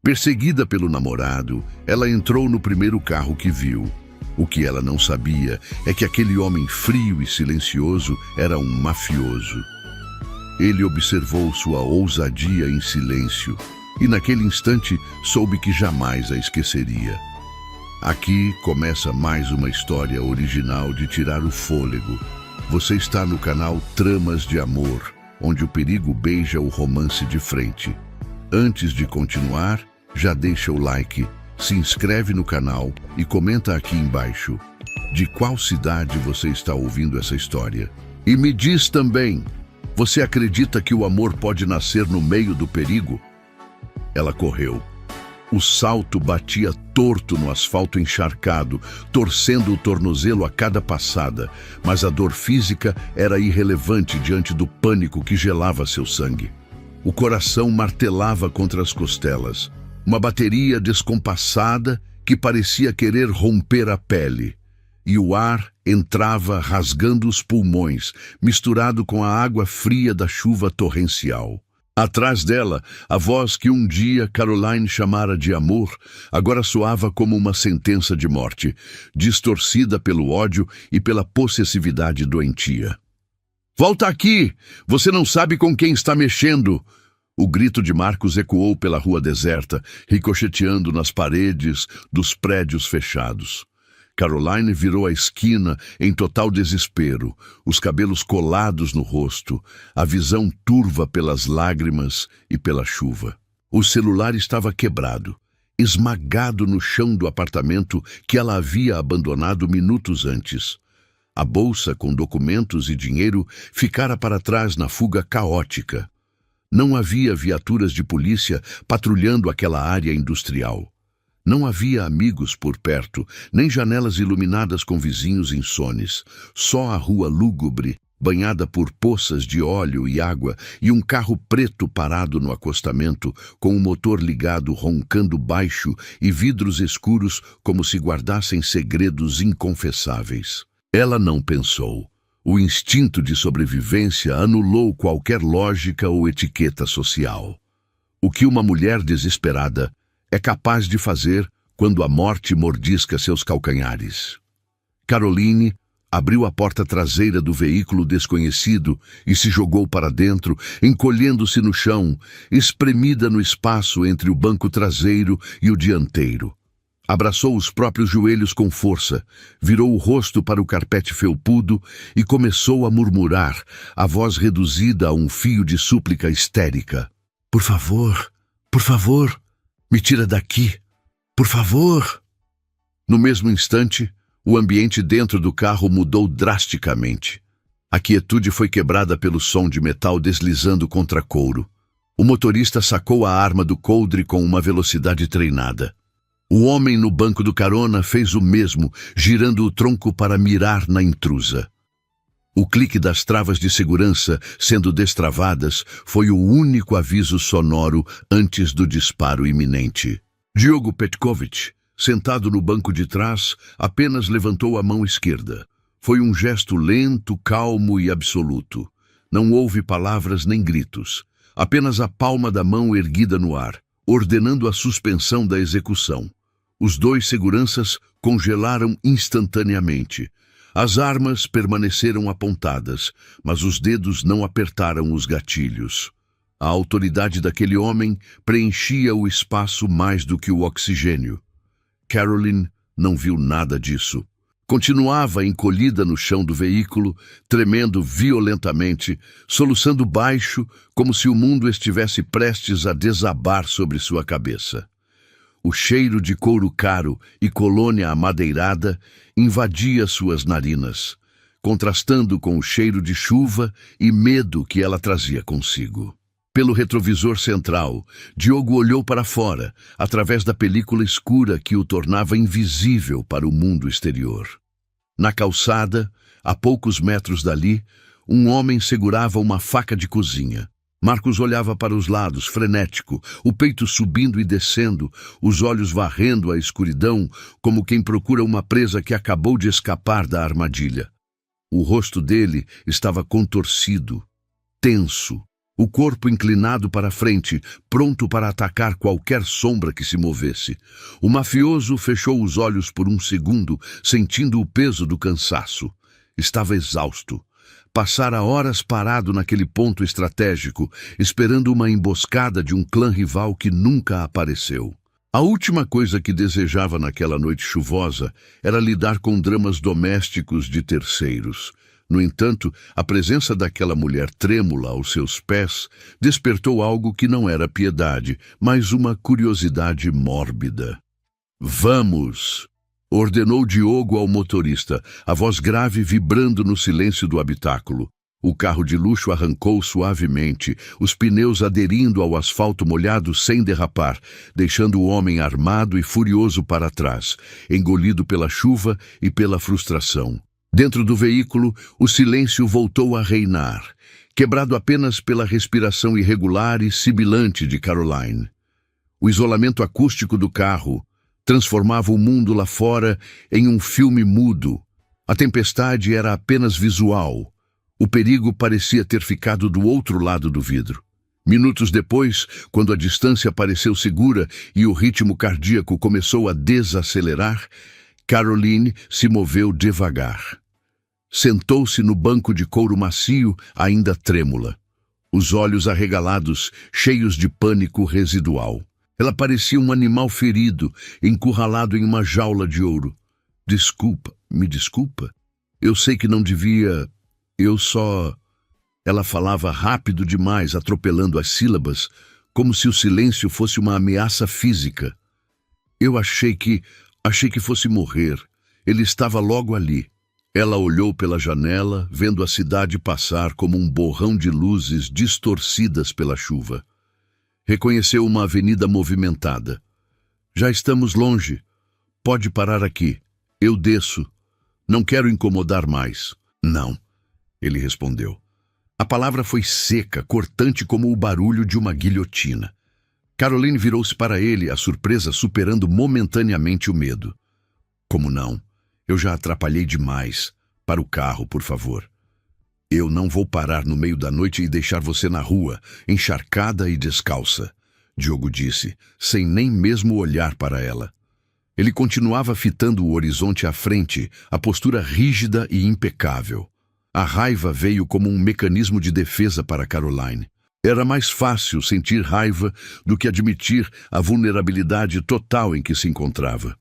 Perseguida pelo namorado, ela entrou no primeiro carro que viu. O que ela não sabia é que aquele homem frio e silencioso era um mafioso. Ele observou sua ousadia em silêncio e naquele instante soube que jamais a esqueceria. Aqui começa mais uma história original de tirar o fôlego. Você está no canal Tramas de Amor, onde o perigo beija o romance de frente. Antes de continuar, já deixa o like, se inscreve no canal e comenta aqui embaixo de qual cidade você está ouvindo essa história. E me diz também, você acredita que o amor pode nascer no meio do perigo? Ela correu. O salto batia torto no asfalto encharcado, torcendo o tornozelo a cada passada, mas a dor física era irrelevante diante do pânico que gelava seu sangue. O coração martelava contra as costelas, uma bateria descompassada que parecia querer romper a pele, e o ar entrava rasgando os pulmões, misturado com a água fria da chuva torrencial. Atrás dela, a voz que um dia Caroline chamara de amor, agora soava como uma sentença de morte, distorcida pelo ódio e pela possessividade doentia. "Volta aqui! Você não sabe com quem está mexendo!" O grito de Marcos ecoou pela rua deserta, ricocheteando nas paredes dos prédios fechados. Caroline virou a esquina em total desespero, os cabelos colados no rosto, a visão turva pelas lágrimas e pela chuva. O celular estava quebrado, esmagado no chão do apartamento que ela havia abandonado minutos antes. A bolsa com documentos e dinheiro ficara para trás na fuga caótica. Não havia viaturas de polícia patrulhando aquela área industrial. Não havia amigos por perto, nem janelas iluminadas com vizinhos insones. Só a rua lúgubre, banhada por poças de óleo e água, e um carro preto parado no acostamento, com o motor ligado roncando baixo e vidros escuros como se guardassem segredos inconfessáveis. Ela não pensou. O instinto de sobrevivência anulou qualquer lógica ou etiqueta social. O que uma mulher desesperada é capaz de fazer quando a morte mordisca seus calcanhares. Caroline abriu a porta traseira do veículo desconhecido e se jogou para dentro, encolhendo-se no chão, espremida no espaço entre o banco traseiro e o dianteiro. Abraçou os próprios joelhos com força, virou o rosto para o carpete felpudo e começou a murmurar, a voz reduzida a um fio de súplica histérica. Por favor, me tira daqui, por favor!" No mesmo instante, o ambiente dentro do carro mudou drasticamente. A quietude foi quebrada pelo som de metal deslizando contra couro. O motorista sacou a arma do coldre com uma velocidade treinada. O homem no banco do carona fez o mesmo, girando o tronco para mirar na intrusa. O clique das travas de segurança sendo destravadas foi o único aviso sonoro antes do disparo iminente. Diogo Petkovic, sentado no banco de trás, apenas levantou a mão esquerda. Foi um gesto lento, calmo e absoluto. Não houve palavras nem gritos, apenas a palma da mão erguida no ar, ordenando a suspensão da execução. Os dois seguranças congelaram instantaneamente. As armas permaneceram apontadas, mas os dedos não apertaram os gatilhos. A autoridade daquele homem preenchia o espaço mais do que o oxigênio. Caroline não viu nada disso. Continuava encolhida no chão do veículo, tremendo violentamente, soluçando baixo, como se o mundo estivesse prestes a desabar sobre sua cabeça. O cheiro de couro caro e colônia amadeirada invadia suas narinas, contrastando com o cheiro de chuva e medo que ela trazia consigo. Pelo retrovisor central, Diogo olhou para fora, através da película escura que o tornava invisível para o mundo exterior. Na calçada, a poucos metros dali, um homem segurava uma faca de cozinha. Marcos olhava para os lados, frenético, o peito subindo e descendo, os olhos varrendo a escuridão, como quem procura uma presa que acabou de escapar da armadilha. O rosto dele estava contorcido, tenso, o corpo inclinado para a frente, pronto para atacar qualquer sombra que se movesse. O mafioso fechou os olhos por um segundo, sentindo o peso do cansaço. Estava exausto. Passara horas parado naquele ponto estratégico, esperando uma emboscada de um clã rival que nunca apareceu. A última coisa que desejava naquela noite chuvosa era lidar com dramas domésticos de terceiros. No entanto, a presença daquela mulher trêmula aos seus pés despertou algo que não era piedade, mas uma curiosidade mórbida. "Vamos!" ordenou Diogo ao motorista, a voz grave vibrando no silêncio do habitáculo. O carro de luxo arrancou suavemente, os pneus aderindo ao asfalto molhado sem derrapar, deixando o homem armado e furioso para trás, engolido pela chuva e pela frustração. Dentro do veículo, o silêncio voltou a reinar, quebrado apenas pela respiração irregular e sibilante de Caroline. O isolamento acústico do carro transformava o mundo lá fora em um filme mudo. A tempestade era apenas visual. O perigo parecia ter ficado do outro lado do vidro. Minutos depois, quando a distância pareceu segura e o ritmo cardíaco começou a desacelerar, Caroline se moveu devagar. Sentou-se no banco de couro macio, ainda trêmula. Os olhos arregalados, cheios de pânico residual. Ela parecia um animal ferido, encurralado em uma jaula de ouro. "Desculpa, me desculpa. Eu sei que não devia... Eu só..." Ela falava rápido demais, atropelando as sílabas, como se o silêncio fosse uma ameaça física. Achei que fosse morrer. Ele estava logo ali." Ela olhou pela janela, vendo a cidade passar como um borrão de luzes distorcidas pela chuva. Reconheceu uma avenida movimentada. "Já estamos longe. Pode parar aqui. Eu desço. Não quero incomodar mais." "Não." Ele respondeu. A palavra foi seca, cortante como o barulho de uma guilhotina. Caroline virou-se para ele, a surpresa superando momentaneamente o medo. "Como não? Eu já atrapalhei demais. Para o carro, por favor." "Eu não vou parar no meio da noite e deixar você na rua, encharcada e descalça", Diogo disse, sem nem mesmo olhar para ela. Ele continuava fitando o horizonte à frente, a postura rígida e impecável. A raiva veio como um mecanismo de defesa para Caroline. Era mais fácil sentir raiva do que admitir a vulnerabilidade total em que se encontrava.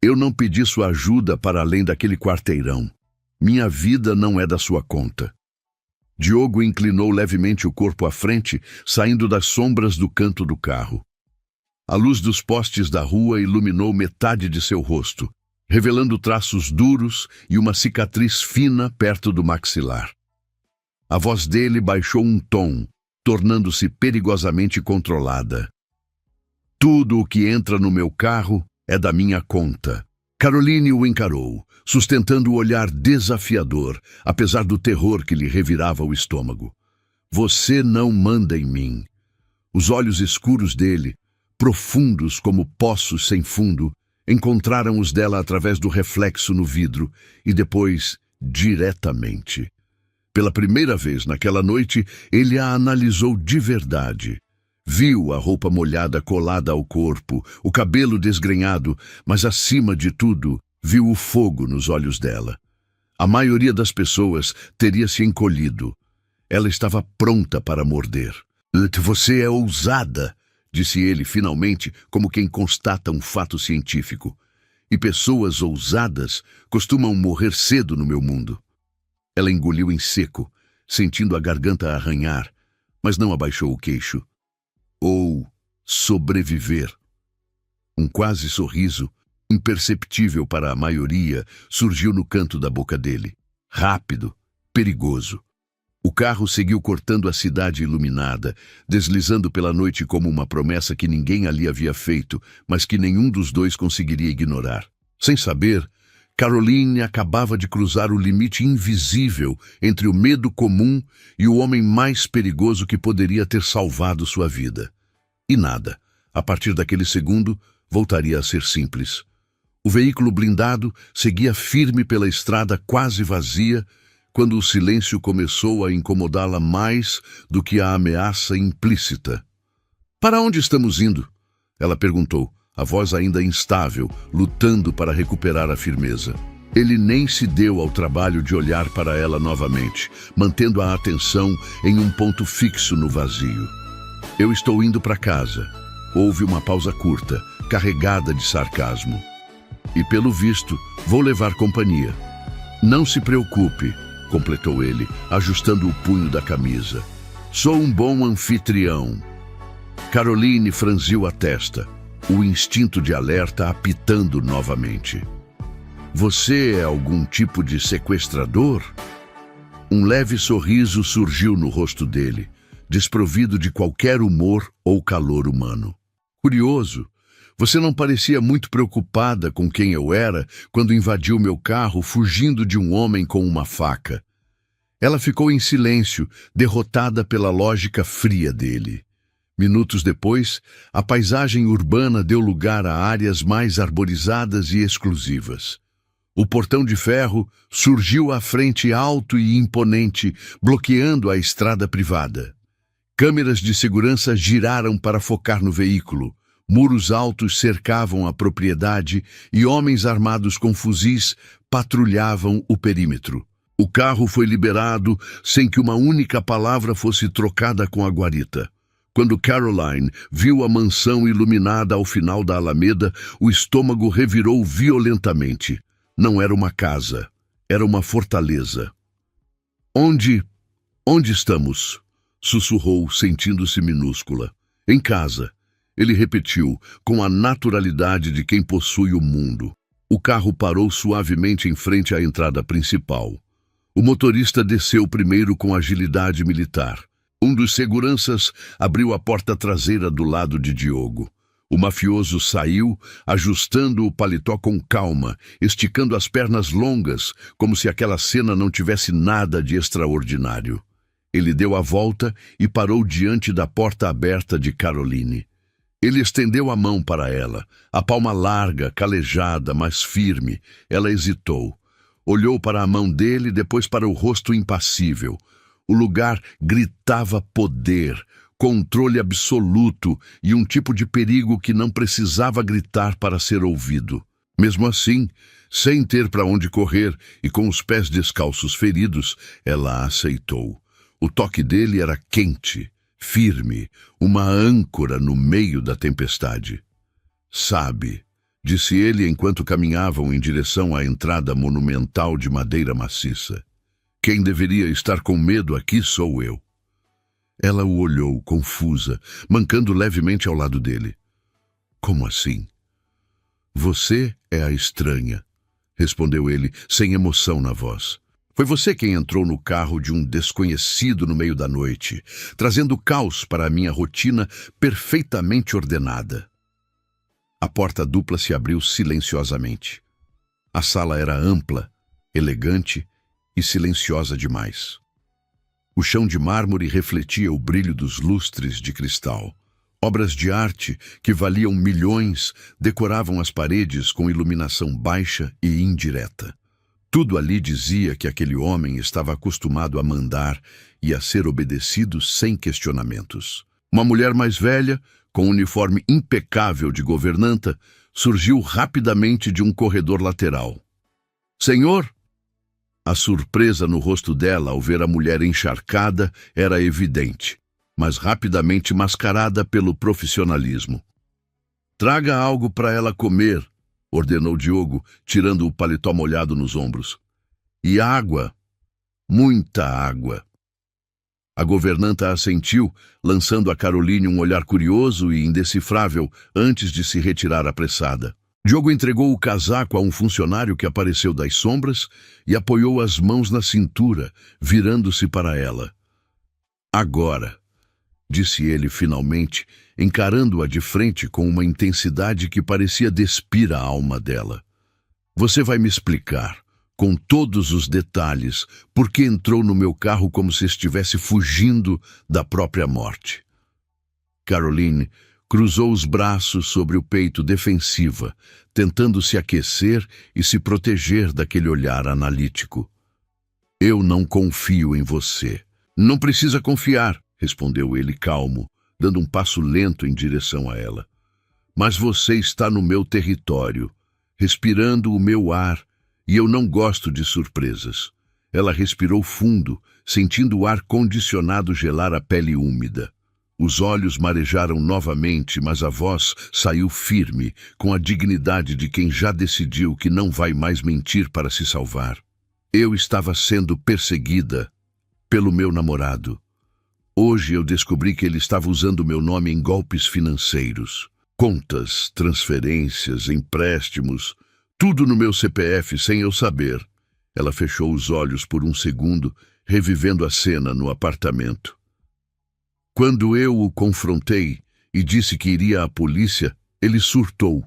"Eu não pedi sua ajuda para além daquele quarteirão. Minha vida não é da sua conta." Diogo inclinou levemente o corpo à frente, saindo das sombras do canto do carro. A luz dos postes da rua iluminou metade de seu rosto, revelando traços duros e uma cicatriz fina perto do maxilar. A voz dele baixou um tom, tornando-se perigosamente controlada. "Tudo o que entra no meu carro é da minha conta." Caroline o encarou, sustentando o olhar desafiador, apesar do terror que lhe revirava o estômago. "Você não manda em mim." Os olhos escuros dele, profundos como poços sem fundo, encontraram os dela através do reflexo no vidro e depois diretamente. Pela primeira vez naquela noite, ele a analisou de verdade. Viu a roupa molhada colada ao corpo, o cabelo desgrenhado, mas acima de tudo, viu o fogo nos olhos dela. A maioria das pessoas teria se encolhido. Ela estava pronta para morder. "Você é ousada", disse ele finalmente, como quem constata um fato científico. "E pessoas ousadas costumam morrer cedo no meu mundo." Ela engoliu em seco, sentindo a garganta arranhar, mas não abaixou o queixo. "Ou sobreviver." Um quase sorriso, imperceptível para a maioria, surgiu no canto da boca dele. Rápido, perigoso. O carro seguiu cortando a cidade iluminada, deslizando pela noite como uma promessa que ninguém ali havia feito, mas que nenhum dos dois conseguiria ignorar. Sem saber, Caroline acabava de cruzar o limite invisível entre o medo comum e o homem mais perigoso que poderia ter salvado sua vida. E nada, a partir daquele segundo, voltaria a ser simples. O veículo blindado seguia firme pela estrada quase vazia, quando o silêncio começou a incomodá-la mais do que a ameaça implícita. "Para onde estamos indo?" ela perguntou, a voz ainda instável, lutando para recuperar a firmeza. Ele nem se deu ao trabalho de olhar para ela novamente, mantendo a atenção em um ponto fixo no vazio. "Eu estou indo para casa." Houve uma pausa curta, carregada de sarcasmo. "E pelo visto, vou levar companhia." "Não se preocupe", completou ele, ajustando o punho da camisa. "Sou um bom anfitrião." Caroline franziu a testa, o instinto de alerta apitando novamente. "Você é algum tipo de sequestrador?" Um leve sorriso surgiu no rosto dele, desprovido de qualquer humor ou calor humano. "Curioso, você não parecia muito preocupada com quem eu era quando invadiu meu carro fugindo de um homem com uma faca." Ela ficou em silêncio, derrotada pela lógica fria dele. Minutos depois, a paisagem urbana deu lugar a áreas mais arborizadas e exclusivas. O portão de ferro surgiu à frente alto e imponente, bloqueando a estrada privada. Câmeras de segurança giraram para focar no veículo. Muros altos cercavam a propriedade e homens armados com fuzis patrulhavam o perímetro. O carro foi liberado sem que uma única palavra fosse trocada com a guarita. Quando Caroline viu a mansão iluminada ao final da alameda, o estômago revirou violentamente. Não era uma casa, era uma fortaleza. Onde estamos?" sussurrou, sentindo-se minúscula. "Em casa", ele repetiu, com a naturalidade de quem possui o mundo. O carro parou suavemente em frente à entrada principal. O motorista desceu primeiro com agilidade militar. Um dos seguranças abriu a porta traseira do lado de Diogo. O mafioso saiu, ajustando o paletó com calma, esticando as pernas longas, como se aquela cena não tivesse nada de extraordinário. Ele deu a volta e parou diante da porta aberta de Caroline. Ele estendeu a mão para ela, a palma larga, calejada, mas firme. Ela hesitou. Olhou para a mão dele, depois para o rosto impassível. O lugar gritava poder, controle absoluto e um tipo de perigo que não precisava gritar para ser ouvido. Mesmo assim, sem ter para onde correr e com os pés descalços feridos, ela aceitou. O toque dele era quente, firme, uma âncora no meio da tempestade. "Sabe", disse ele enquanto caminhavam em direção à entrada monumental de madeira maciça, "quem deveria estar com medo aqui sou eu." Ela o olhou, confusa, mancando levemente ao lado dele. "Como assim?" "Você é a estranha", respondeu ele, sem emoção na voz. "Foi você quem entrou no carro de um desconhecido no meio da noite, trazendo caos para a minha rotina perfeitamente ordenada." A porta dupla se abriu silenciosamente. A sala era ampla, elegante e silenciosa demais. O chão de mármore refletia o brilho dos lustres de cristal. Obras de arte que valiam milhões decoravam as paredes com iluminação baixa e indireta. Tudo ali dizia que aquele homem estava acostumado a mandar e a ser obedecido sem questionamentos. Uma mulher mais velha, com um uniforme impecável de governanta, surgiu rapidamente de um corredor lateral. "Senhor?" A surpresa no rosto dela ao ver a mulher encharcada era evidente, mas rapidamente mascarada pelo profissionalismo. "Traga algo para ela comer", ordenou Diogo, tirando o paletó molhado nos ombros. "E água, muita água." A governanta assentiu, lançando a Caroline um olhar curioso e indecifrável antes de se retirar apressada. Diogo entregou o casaco a um funcionário que apareceu das sombras e apoiou as mãos na cintura, virando-se para ela. "Agora", disse ele finalmente, encarando-a de frente com uma intensidade que parecia despir a alma dela. "Você vai me explicar, com todos os detalhes, por que entrou no meu carro como se estivesse fugindo da própria morte." Caroline cruzou os braços sobre o peito defensiva, tentando se aquecer e se proteger daquele olhar analítico. Eu não confio em você. Não precisa confiar, respondeu ele calmo, dando um passo lento em direção a ela. Mas você está no meu território, respirando o meu ar, e eu não gosto de surpresas. Ela respirou fundo, sentindo o ar condicionado gelar a pele úmida. Os olhos marejaram novamente, mas a voz saiu firme, com a dignidade de quem já decidiu que não vai mais mentir para se salvar. Eu estava sendo perseguida pelo meu namorado. Hoje eu descobri que ele estava usando meu nome em golpes financeiros. Contas, transferências, empréstimos, tudo no meu CPF sem eu saber. Ela fechou os olhos por um segundo, revivendo a cena no apartamento. Quando eu o confrontei e disse que iria à polícia, ele surtou.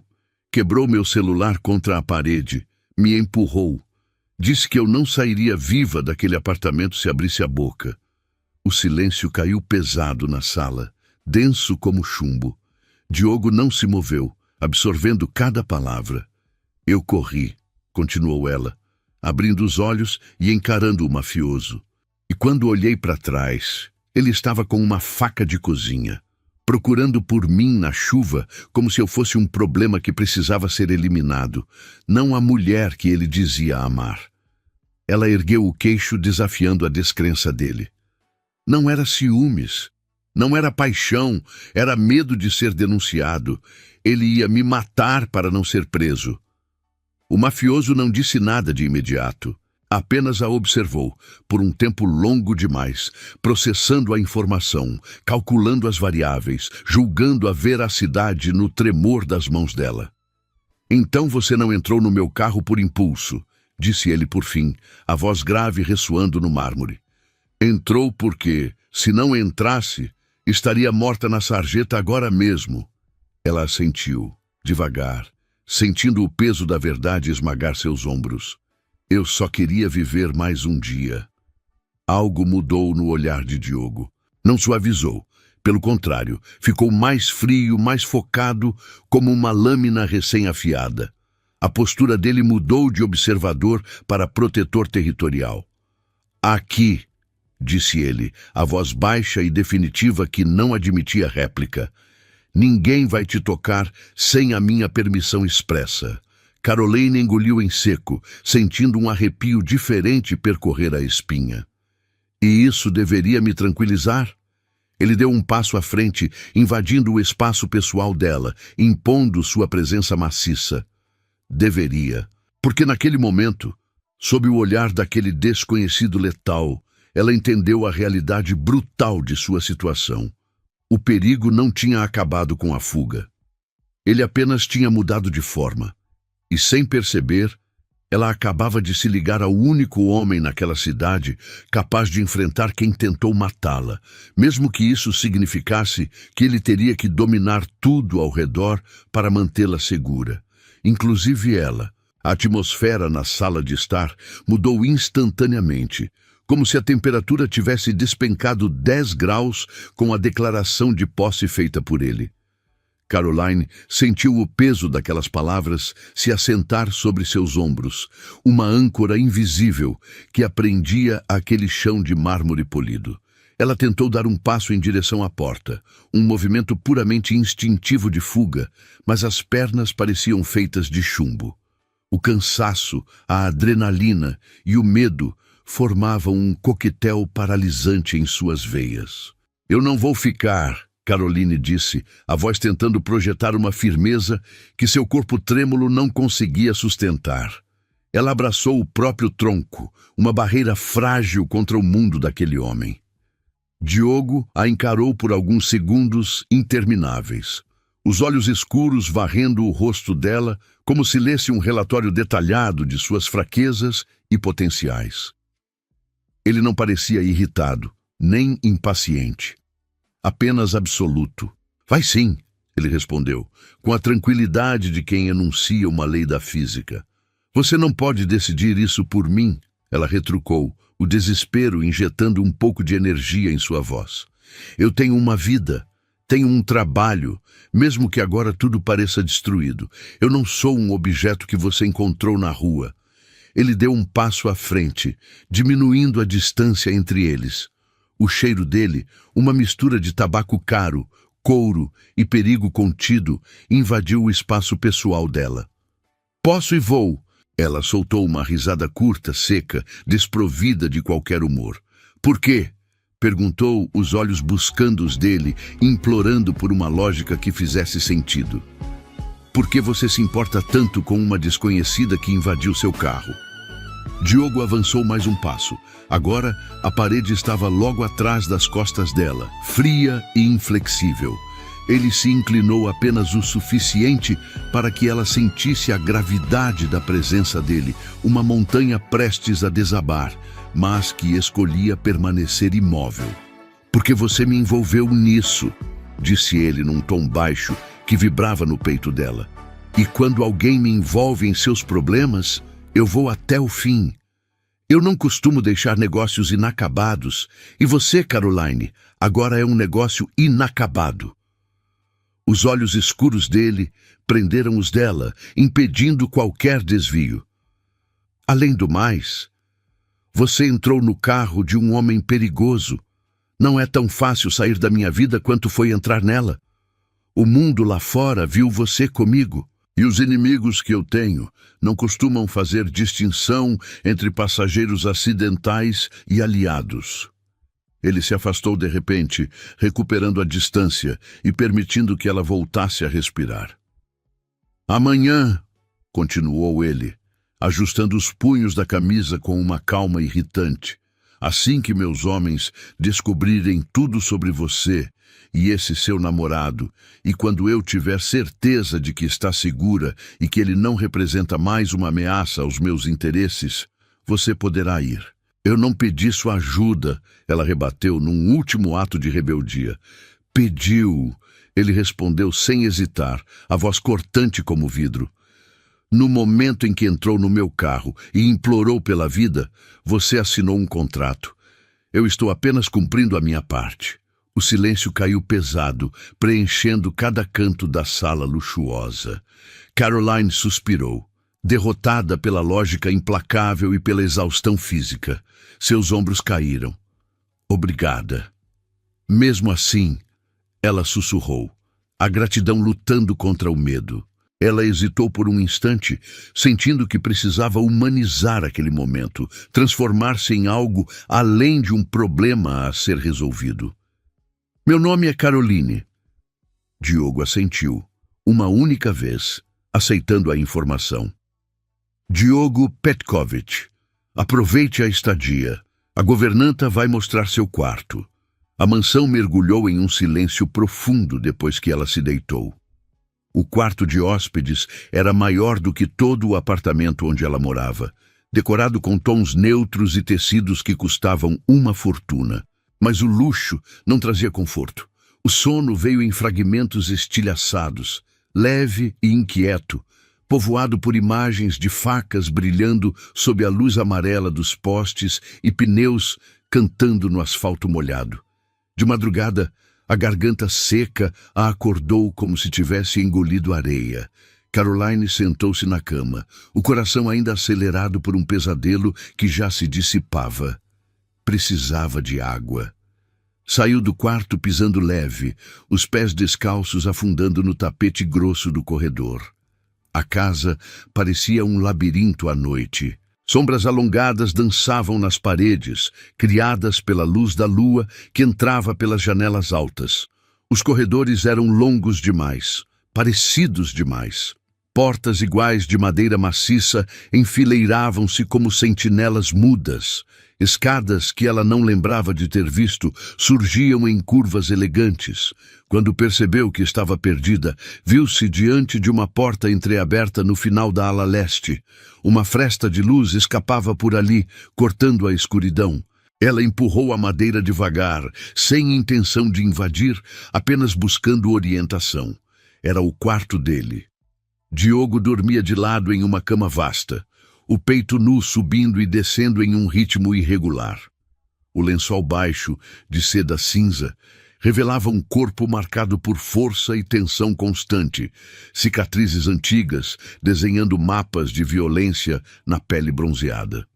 Quebrou meu celular contra a parede, me empurrou. Disse que eu não sairia viva daquele apartamento se abrisse a boca. O silêncio caiu pesado na sala, denso como chumbo. Diogo não se moveu, absorvendo cada palavra. Eu corri, continuou ela, abrindo os olhos e encarando o mafioso. E quando olhei para trás, ele estava com uma faca de cozinha, procurando por mim na chuva como se eu fosse um problema que precisava ser eliminado, não a mulher que ele dizia amar. Ela ergueu o queixo desafiando a descrença dele. Não era ciúmes, não era paixão, era medo de ser denunciado. Ele ia me matar para não ser preso. O mafioso não disse nada de imediato. Apenas a observou, por um tempo longo demais, processando a informação, calculando as variáveis, julgando a veracidade no tremor das mãos dela. Então você não entrou no meu carro por impulso, disse ele por fim, a voz grave ressoando no mármore. Entrou porque, se não entrasse, estaria morta na sarjeta agora mesmo. Ela assentiu, devagar, sentindo o peso da verdade esmagar seus ombros. Eu só queria viver mais um dia. Algo mudou no olhar de Diogo. Não suavizou. Pelo contrário, ficou mais frio, mais focado, como uma lâmina recém-afiada. A postura dele mudou de observador para protetor territorial. Aqui, disse ele, a voz baixa e definitiva que não admitia réplica. Ninguém vai te tocar sem a minha permissão expressa. Caroline engoliu em seco, sentindo um arrepio diferente percorrer a espinha. E isso deveria me tranquilizar? Ele deu um passo à frente, invadindo o espaço pessoal dela, impondo sua presença maciça. Deveria, porque naquele momento, sob o olhar daquele desconhecido letal, ela entendeu a realidade brutal de sua situação. O perigo não tinha acabado com a fuga. Ele apenas tinha mudado de forma. E sem perceber, ela acabava de se ligar ao único homem naquela cidade capaz de enfrentar quem tentou matá-la, mesmo que isso significasse que ele teria que dominar tudo ao redor para mantê-la segura. Inclusive ela. A atmosfera na sala de estar mudou instantaneamente, como se a temperatura tivesse despencado 10 graus com a declaração de posse feita por ele. Caroline sentiu o peso daquelas palavras se assentar sobre seus ombros, uma âncora invisível que a prendia àquele chão de mármore polido. Ela tentou dar um passo em direção à porta, um movimento puramente instintivo de fuga, mas as pernas pareciam feitas de chumbo. O cansaço, a adrenalina e o medo formavam um coquetel paralisante em suas veias. Eu não vou ficar, Caroline disse, a voz tentando projetar uma firmeza que seu corpo trêmulo não conseguia sustentar. Ela abraçou o próprio tronco, uma barreira frágil contra o mundo daquele homem. Diogo a encarou por alguns segundos intermináveis, os olhos escuros varrendo o rosto dela como se lesse um relatório detalhado de suas fraquezas e potenciais. Ele não parecia irritado, nem impaciente. Apenas absoluto. Vai sim, ele respondeu, com a tranquilidade de quem enuncia uma lei da física. Você não pode decidir isso por mim, ela retrucou, o desespero injetando um pouco de energia em sua voz. Eu tenho uma vida, tenho um trabalho, mesmo que agora tudo pareça destruído. Eu não sou um objeto que você encontrou na rua. Ele deu um passo à frente, diminuindo a distância entre eles. O cheiro dele, uma mistura de tabaco caro, couro e perigo contido, invadiu o espaço pessoal dela. Posso e vou. Ela soltou uma risada curta, seca, desprovida de qualquer humor. Por quê? Perguntou, os olhos buscando os dele, implorando por uma lógica que fizesse sentido. Por que você se importa tanto com uma desconhecida que invadiu seu carro? Diogo avançou mais um passo. Agora, a parede estava logo atrás das costas dela, fria e inflexível. Ele se inclinou apenas o suficiente para que ela sentisse a gravidade da presença dele, uma montanha prestes a desabar, mas que escolhia permanecer imóvel. Porque você me envolveu nisso, disse ele num tom baixo que vibrava no peito dela. E quando alguém me envolve em seus problemas, eu vou até o fim. Eu não costumo deixar negócios inacabados, e você, Caroline, agora é um negócio inacabado. Os olhos escuros dele prenderam os dela, impedindo qualquer desvio. Além do mais, você entrou no carro de um homem perigoso. Não é tão fácil sair da minha vida quanto foi entrar nela. O mundo lá fora viu você comigo. E os inimigos que eu tenho não costumam fazer distinção entre passageiros acidentais e aliados. Ele se afastou de repente, recuperando a distância e permitindo que ela voltasse a respirar. Amanhã, continuou ele, ajustando os punhos da camisa com uma calma irritante, assim que meus homens descobrirem tudo sobre você e esse seu namorado, e quando eu tiver certeza de que está segura e que ele não representa mais uma ameaça aos meus interesses, você poderá ir. Eu não pedi sua ajuda, ela rebateu num último ato de rebeldia. Pediu, ele respondeu sem hesitar, a voz cortante como vidro. No momento em que entrou no meu carro e implorou pela vida, você assinou um contrato. Eu estou apenas cumprindo a minha parte. O silêncio caiu pesado, preenchendo cada canto da sala luxuosa. Caroline suspirou, derrotada pela lógica implacável e pela exaustão física. Seus ombros caíram. Obrigada. Mesmo assim, ela sussurrou, a gratidão lutando contra o medo. Ela hesitou por um instante, sentindo que precisava humanizar aquele momento, transformar-se em algo além de um problema a ser resolvido. Meu nome é Caroline. Diogo assentiu, uma única vez, aceitando a informação. Diogo Petkovic. Aproveite a estadia. A governanta vai mostrar seu quarto. A mansão mergulhou em um silêncio profundo depois que ela se deitou. O quarto de hóspedes era maior do que todo o apartamento onde ela morava, decorado com tons neutros e tecidos que custavam uma fortuna. Mas o luxo não trazia conforto. O sono veio em fragmentos estilhaçados, leve e inquieto, povoado por imagens de facas brilhando sob a luz amarela dos postes e pneus cantando no asfalto molhado. De madrugada, a garganta seca a acordou como se tivesse engolido areia. Caroline sentou-se na cama, o coração ainda acelerado por um pesadelo que já se dissipava. Precisava de água. Saiu do quarto pisando leve, os pés descalços afundando no tapete grosso do corredor. A casa parecia um labirinto à noite. Sombras alongadas dançavam nas paredes, criadas pela luz da lua que entrava pelas janelas altas. Os corredores eram longos demais, parecidos demais. Portas iguais de madeira maciça enfileiravam-se como sentinelas mudas. Escadas que ela não lembrava de ter visto surgiam em curvas elegantes. Quando percebeu que estava perdida, viu-se diante de uma porta entreaberta no final da ala leste. Uma fresta de luz escapava por ali, cortando a escuridão. Ela empurrou a madeira devagar, sem intenção de invadir, apenas buscando orientação. Era o quarto dele. Diogo dormia de lado em uma cama vasta, o peito nu subindo e descendo em um ritmo irregular. O lençol baixo, de seda cinza, revelava um corpo marcado por força e tensão constante, cicatrizes antigas desenhando mapas de violência na pele bronzeada.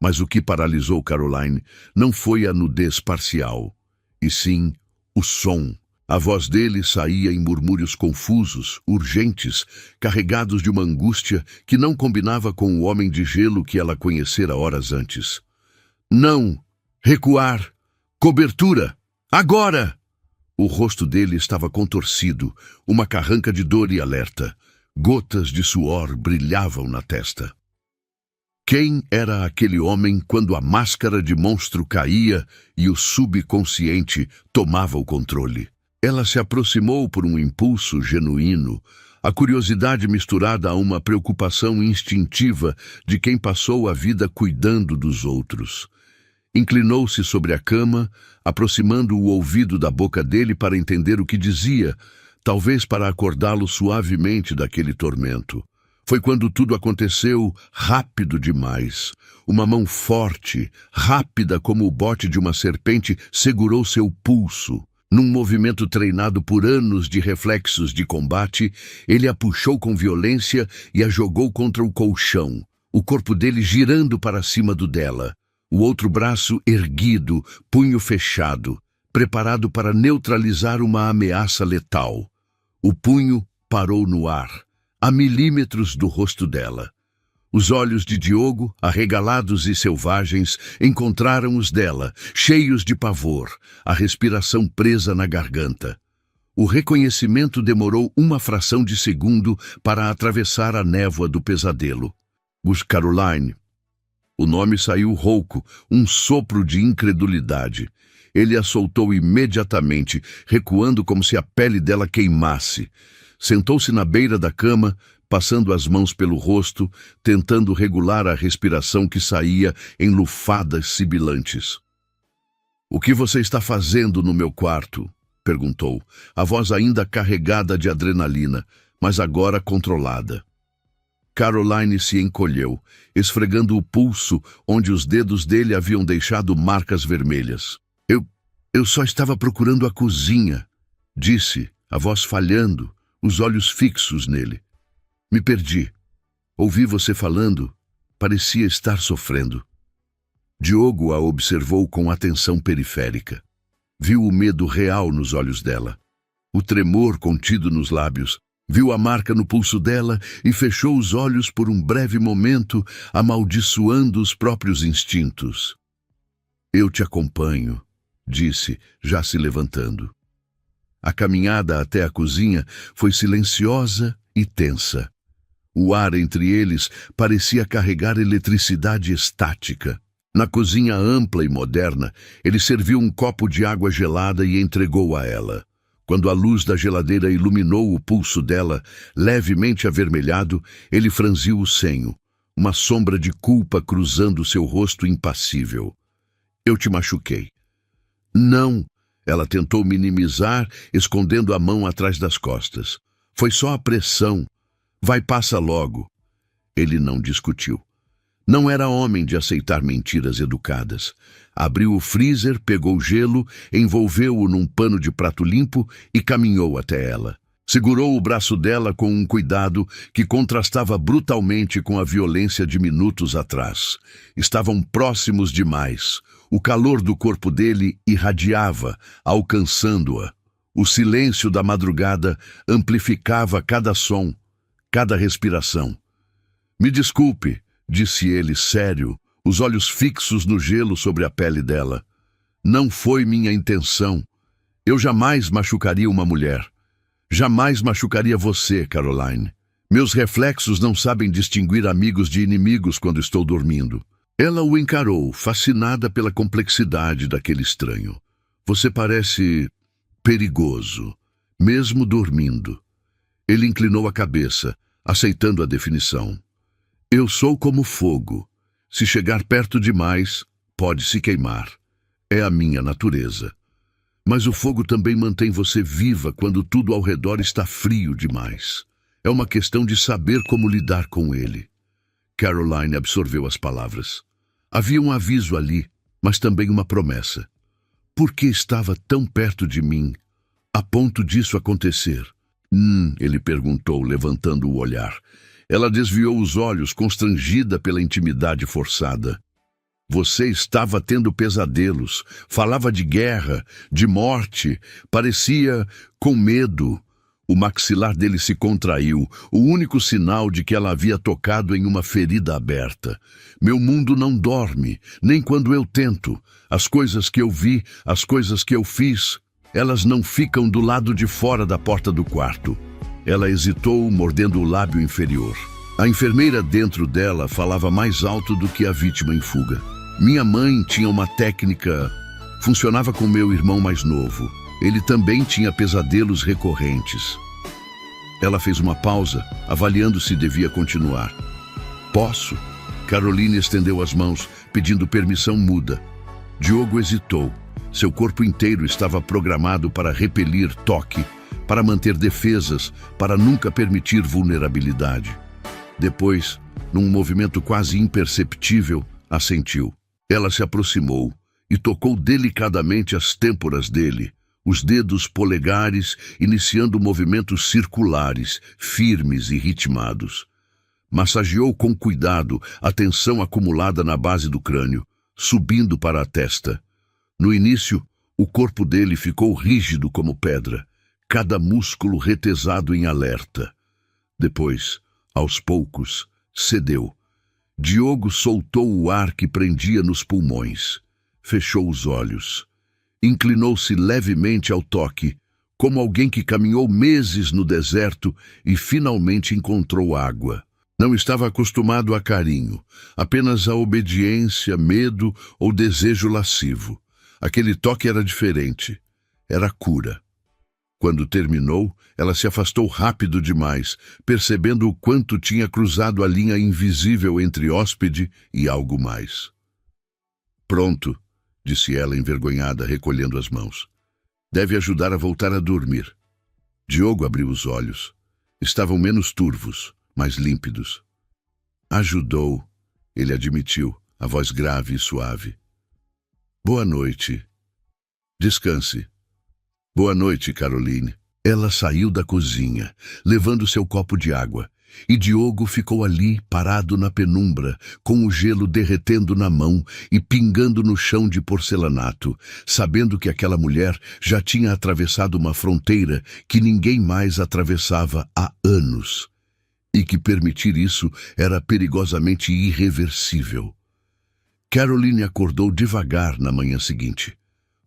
Mas o que paralisou Caroline não foi a nudez parcial, e sim o som. A voz dele saía em murmúrios confusos, urgentes, carregados de uma angústia que não combinava com o homem de gelo que ela conhecera horas antes. Não! Recuar! Cobertura! Agora! O rosto dele estava contorcido, uma carranca de dor e alerta. Gotas de suor brilhavam na testa. Quem era aquele homem quando a máscara de monstro caía e o subconsciente tomava o controle? Ela se aproximou por um impulso genuíno, a curiosidade misturada a uma preocupação instintiva de quem passou a vida cuidando dos outros. Inclinou-se sobre a cama, aproximando o ouvido da boca dele para entender o que dizia, talvez para acordá-lo suavemente daquele tormento. Foi quando tudo aconteceu rápido demais. Uma mão forte, rápida como o bote de uma serpente, segurou seu pulso. Num movimento treinado por anos de reflexos de combate, ele a puxou com violência e a jogou contra o colchão, o corpo dele girando para cima do dela, o outro braço erguido, punho fechado, preparado para neutralizar uma ameaça letal. O punho parou no ar, a milímetros do rosto dela. Os olhos de Diogo, arregalados e selvagens, encontraram os dela, cheios de pavor, a respiração presa na garganta. O reconhecimento demorou uma fração de segundo para atravessar a névoa do pesadelo. Caroline. O nome saiu rouco, um sopro de incredulidade. Ele a soltou imediatamente, recuando como se a pele dela queimasse. Sentou-se na beira da cama, passando as mãos pelo rosto, tentando regular a respiração que saía em lufadas sibilantes. "O que você está fazendo no meu quarto?" perguntou, a voz ainda carregada de adrenalina, mas agora controlada. Caroline se encolheu, esfregando o pulso onde os dedos dele haviam deixado marcas vermelhas. Eu só estava procurando a cozinha", disse, a voz falhando, os olhos fixos nele. "Me perdi. Ouvi você falando. Parecia estar sofrendo." Diogo a observou com atenção periférica. Viu o medo real nos olhos dela, o tremor contido nos lábios. Viu a marca no pulso dela e fechou os olhos por um breve momento, amaldiçoando os próprios instintos. "Eu te acompanho", disse, já se levantando. A caminhada até a cozinha foi silenciosa e tensa. O ar entre eles parecia carregar eletricidade estática. Na cozinha ampla e moderna, ele serviu um copo de água gelada e entregou a ela. Quando a luz da geladeira iluminou o pulso dela, levemente avermelhado, ele franziu o senho, uma sombra de culpa cruzando seu rosto impassível. "Eu te machuquei." "Não." Ela tentou minimizar, escondendo a mão atrás das costas. "Foi só a pressão. Vai, passa logo." Ele não discutiu. Não era homem de aceitar mentiras educadas. Abriu o freezer, pegou gelo, envolveu-o num pano de prato limpo e caminhou até ela. Segurou o braço dela com um cuidado que contrastava brutalmente com a violência de minutos atrás. Estavam próximos demais. O calor do corpo dele irradiava, alcançando-a. O silêncio da madrugada amplificava cada som, cada respiração. "Me desculpe", disse ele sério, os olhos fixos no gelo sobre a pele dela. "Não foi minha intenção. Eu jamais machucaria uma mulher. Jamais machucaria você, Caroline. Meus reflexos não sabem distinguir amigos de inimigos quando estou dormindo." Ela o encarou, fascinada pela complexidade daquele estranho. "Você parece perigoso, mesmo dormindo." Ele inclinou a cabeça, aceitando a definição. "Eu sou como fogo. Se chegar perto demais, pode se queimar. É a minha natureza. Mas o fogo também mantém você viva quando tudo ao redor está frio demais. É uma questão de saber como lidar com ele." Caroline absorveu as palavras. Havia um aviso ali, mas também uma promessa. Por que estava tão perto de mim, a ponto disso acontecer? Ele perguntou, levantando o olhar. Ela desviou os olhos, constrangida pela intimidade forçada. Você estava tendo pesadelos, falava de guerra, de morte, parecia com medo. O maxilar dele se contraiu, o único sinal de que ela havia tocado em uma ferida aberta. Meu mundo não dorme, nem quando eu tento. As coisas que eu vi, as coisas que eu fiz, elas não ficam do lado de fora da porta do quarto. Ela hesitou, mordendo o lábio inferior. A enfermeira dentro dela falava mais alto do que a vítima em fuga. Minha mãe tinha uma técnica. Funcionava com meu irmão mais novo. Ele também tinha pesadelos recorrentes. Ela fez uma pausa, avaliando se devia continuar. Posso? Caroline estendeu as mãos, pedindo permissão muda. Diogo hesitou. Seu corpo inteiro estava programado para repelir toque, para manter defesas, para nunca permitir vulnerabilidade. Depois, num movimento quase imperceptível, assentiu. Ela se aproximou e tocou delicadamente as têmporas dele, os dedos polegares iniciando movimentos circulares, firmes e ritmados. Massageou com cuidado a tensão acumulada na base do crânio, subindo para a testa. No início, o corpo dele ficou rígido como pedra, cada músculo retesado em alerta. Depois, aos poucos, cedeu. Diogo soltou o ar que prendia nos pulmões. Fechou os olhos. Inclinou-se levemente ao toque, como alguém que caminhou meses no deserto e finalmente encontrou água. Não estava acostumado a carinho, apenas a obediência, medo ou desejo lascivo. Aquele toque era diferente. Era cura. Quando terminou, ela se afastou rápido demais, percebendo o quanto tinha cruzado a linha invisível entre hóspede e algo mais. Pronto, disse ela envergonhada, recolhendo as mãos. Deve ajudar a voltar a dormir. Diogo abriu os olhos. Estavam menos turvos, mais límpidos. Ajudou, ele admitiu, a voz grave e suave. Boa noite. Descanse. Boa noite, Caroline. Ela saiu da cozinha, levando seu copo de água, e Diogo ficou ali, parado na penumbra, com o gelo derretendo na mão e pingando no chão de porcelanato, sabendo que aquela mulher já tinha atravessado uma fronteira que ninguém mais atravessava há anos, e que permitir isso era perigosamente irreversível. Caroline acordou devagar na manhã seguinte.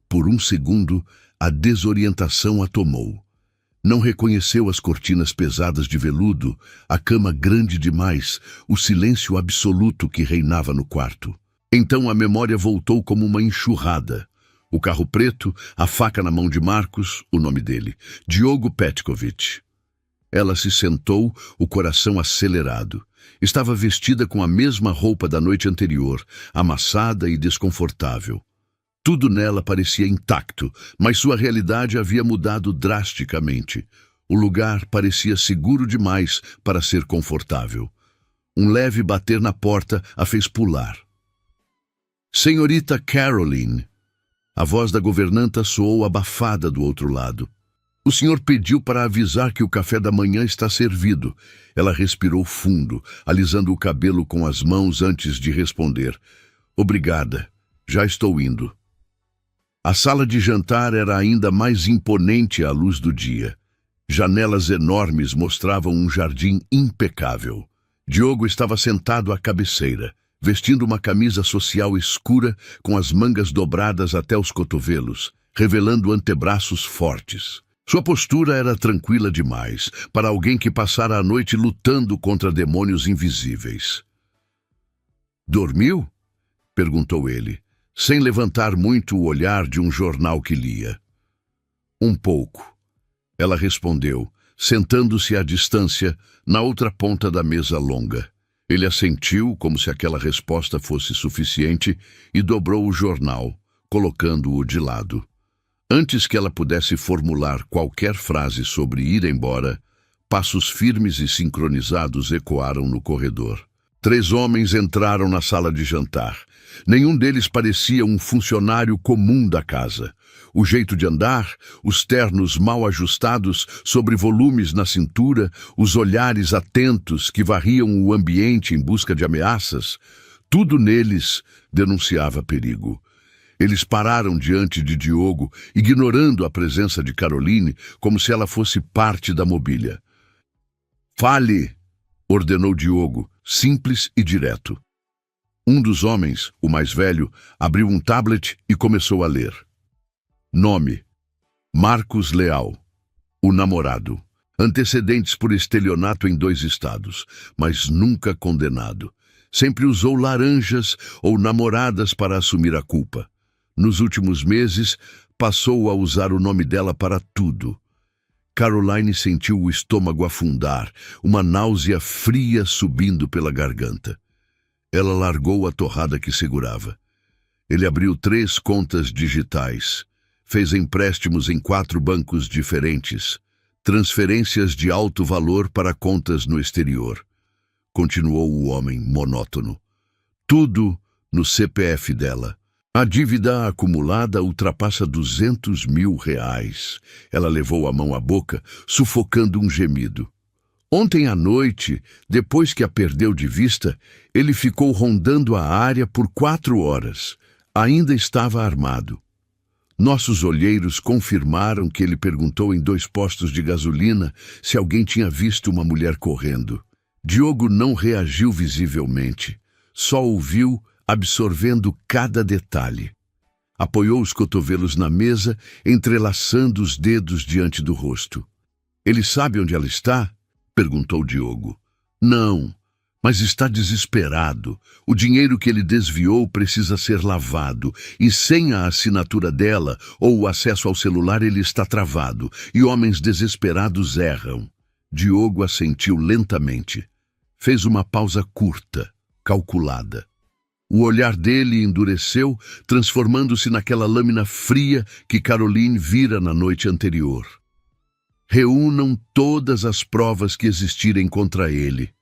Por um segundo, a desorientação a tomou. Não reconheceu as cortinas pesadas de veludo, a cama grande demais, o silêncio absoluto que reinava no quarto. Então a memória voltou como uma enxurrada. O carro preto, a faca na mão de Marcos, o nome dele, Diogo Petkovic. Ela se sentou, o coração acelerado. Estava vestida com a mesma roupa da noite anterior, amassada e desconfortável. Tudo nela parecia intacto, mas sua realidade havia mudado drasticamente. O lugar parecia seguro demais para ser confortável. Um leve bater na porta a fez pular. Senhorita Caroline. A voz da governanta soou abafada do outro lado. O senhor pediu para avisar que o café da manhã está servido. Ela respirou fundo, alisando o cabelo com as mãos antes de responder. Obrigada. Já estou indo. A sala de jantar era ainda mais imponente à luz do dia. Janelas enormes mostravam um jardim impecável. Diogo estava sentado à cabeceira, vestindo uma camisa social escura com as mangas dobradas até os cotovelos, revelando antebraços fortes. Sua postura era tranquila demais para alguém que passara a noite lutando contra demônios invisíveis. "Dormiu?" perguntou ele, sem levantar muito o olhar de um jornal que lia. "Um pouco", ela respondeu, sentando-se à distância na outra ponta da mesa longa. Ele assentiu como se aquela resposta fosse suficiente e dobrou o jornal, colocando-o de lado. Antes que ela pudesse formular qualquer frase sobre ir embora, passos firmes e sincronizados ecoaram no corredor. 3 homens entraram na sala de jantar, Nenhum deles parecia um funcionário comum da casa. O jeito de andar, os ternos mal ajustados sobre volumes na cintura, os olhares atentos que varriam o ambiente em busca de ameaças, tudo neles denunciava perigo. Eles pararam diante de Diogo, ignorando a presença de Caroline, como se ela fosse parte da mobília. "Fale!", ordenou Diogo, simples e direto. Um dos homens, o mais velho, abriu um tablet e começou a ler. Nome: Marcos Leal. O namorado. Antecedentes por estelionato em 2 estados, mas nunca condenado. Sempre usou laranjas ou namoradas para assumir a culpa. Nos últimos meses, passou a usar o nome dela para tudo. Caroline sentiu o estômago afundar, uma náusea fria subindo pela garganta. Ela largou a torrada que segurava. Ele abriu 3 contas digitais. Fez empréstimos em 4 bancos diferentes. Transferências de alto valor para contas no exterior. Continuou o homem monótono. Tudo no CPF dela. A dívida acumulada ultrapassa 200 mil reais. Ela levou a mão à boca, sufocando um gemido. Ontem à noite, depois que a perdeu de vista, ele ficou rondando a área por 4 horas. Ainda estava armado. Nossos olheiros confirmaram que ele perguntou em 2 postos de gasolina se alguém tinha visto uma mulher correndo. Diogo não reagiu visivelmente, só ouviu, absorvendo cada detalhe. Apoiou os cotovelos na mesa, entrelaçando os dedos diante do rosto. "Ele sabe onde ela está?", perguntou Diogo. "Não, mas está desesperado. O dinheiro que ele desviou precisa ser lavado, e sem a assinatura dela ou o acesso ao celular ele está travado, e homens desesperados erram." Diogo assentiu lentamente. Fez uma pausa curta, calculada. O olhar dele endureceu, transformando-se naquela lâmina fria que Caroline vira na noite anterior. "Reúnam todas as provas que existirem contra ele",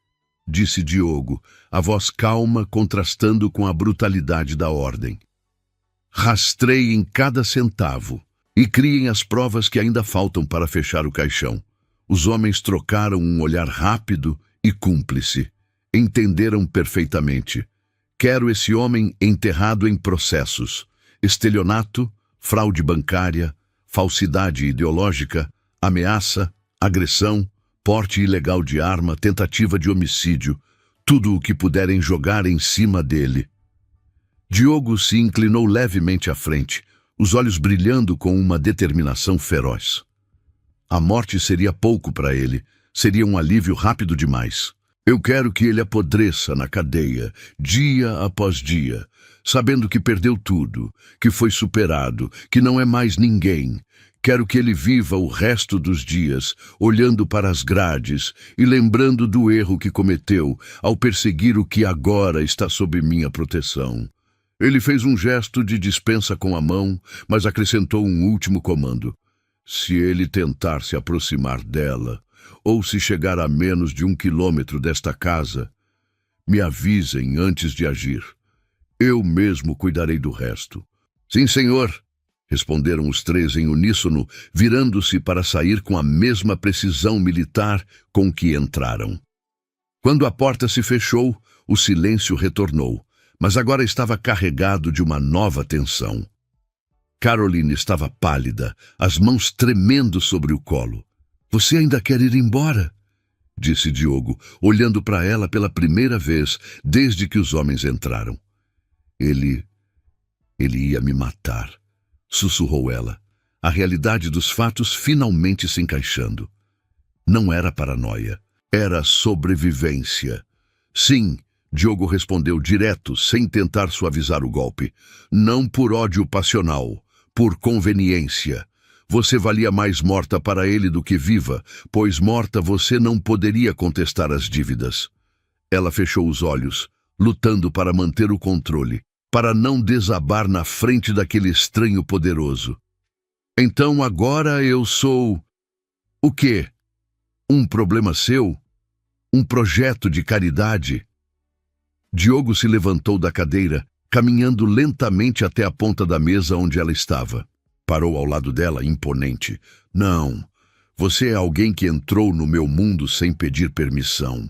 disse Diogo, a voz calma contrastando com a brutalidade da ordem. "Rastreiem cada centavo e criem as provas que ainda faltam para fechar o caixão." Os homens trocaram um olhar rápido e cúmplice. Entenderam perfeitamente. "Quero esse homem enterrado em processos: estelionato, fraude bancária, falsidade ideológica, ameaça, agressão, porte ilegal de arma, tentativa de homicídio, tudo o que puderem jogar em cima dele." Diogo se inclinou levemente à frente, os olhos brilhando com uma determinação feroz. A morte seria pouco para ele, seria um alívio rápido demais. "Eu quero que ele apodreça na cadeia, dia após dia, sabendo que perdeu tudo, que foi superado, que não é mais ninguém. Quero que ele viva o resto dos dias, olhando para as grades e lembrando do erro que cometeu ao perseguir o que agora está sob minha proteção." Ele fez um gesto de dispensa com a mão, mas acrescentou um último comando: "Se ele tentar se aproximar dela, ou se chegar a menos de 1 quilômetro desta casa, me avisem antes de agir. Eu mesmo cuidarei do resto." "Sim, senhor", responderam os 3 em uníssono, virando-se para sair com a mesma precisão militar com que entraram. Quando a porta se fechou, o silêncio retornou, mas agora estava carregado de uma nova tensão. Caroline estava pálida, as mãos tremendo sobre o colo. "Você ainda quer ir embora?", disse Diogo, olhando para ela pela primeira vez desde que os homens entraram. Ele ia me matar", sussurrou ela, a realidade dos fatos finalmente se encaixando. Não era paranoia, era sobrevivência. "Sim", Diogo respondeu direto, sem tentar suavizar o golpe. "Não por ódio passional, por conveniência. Você valia mais morta para ele do que viva, pois morta você não poderia contestar as dívidas." Ela fechou os olhos, lutando para manter o controle, para não desabar na frente daquele estranho poderoso. "Então agora eu sou... o quê? Um problema seu? Um projeto de caridade?" Diogo se levantou da cadeira, caminhando lentamente até a ponta da mesa onde ela estava. Parou ao lado dela, imponente. Não, você é alguém que entrou no meu mundo sem pedir permissão.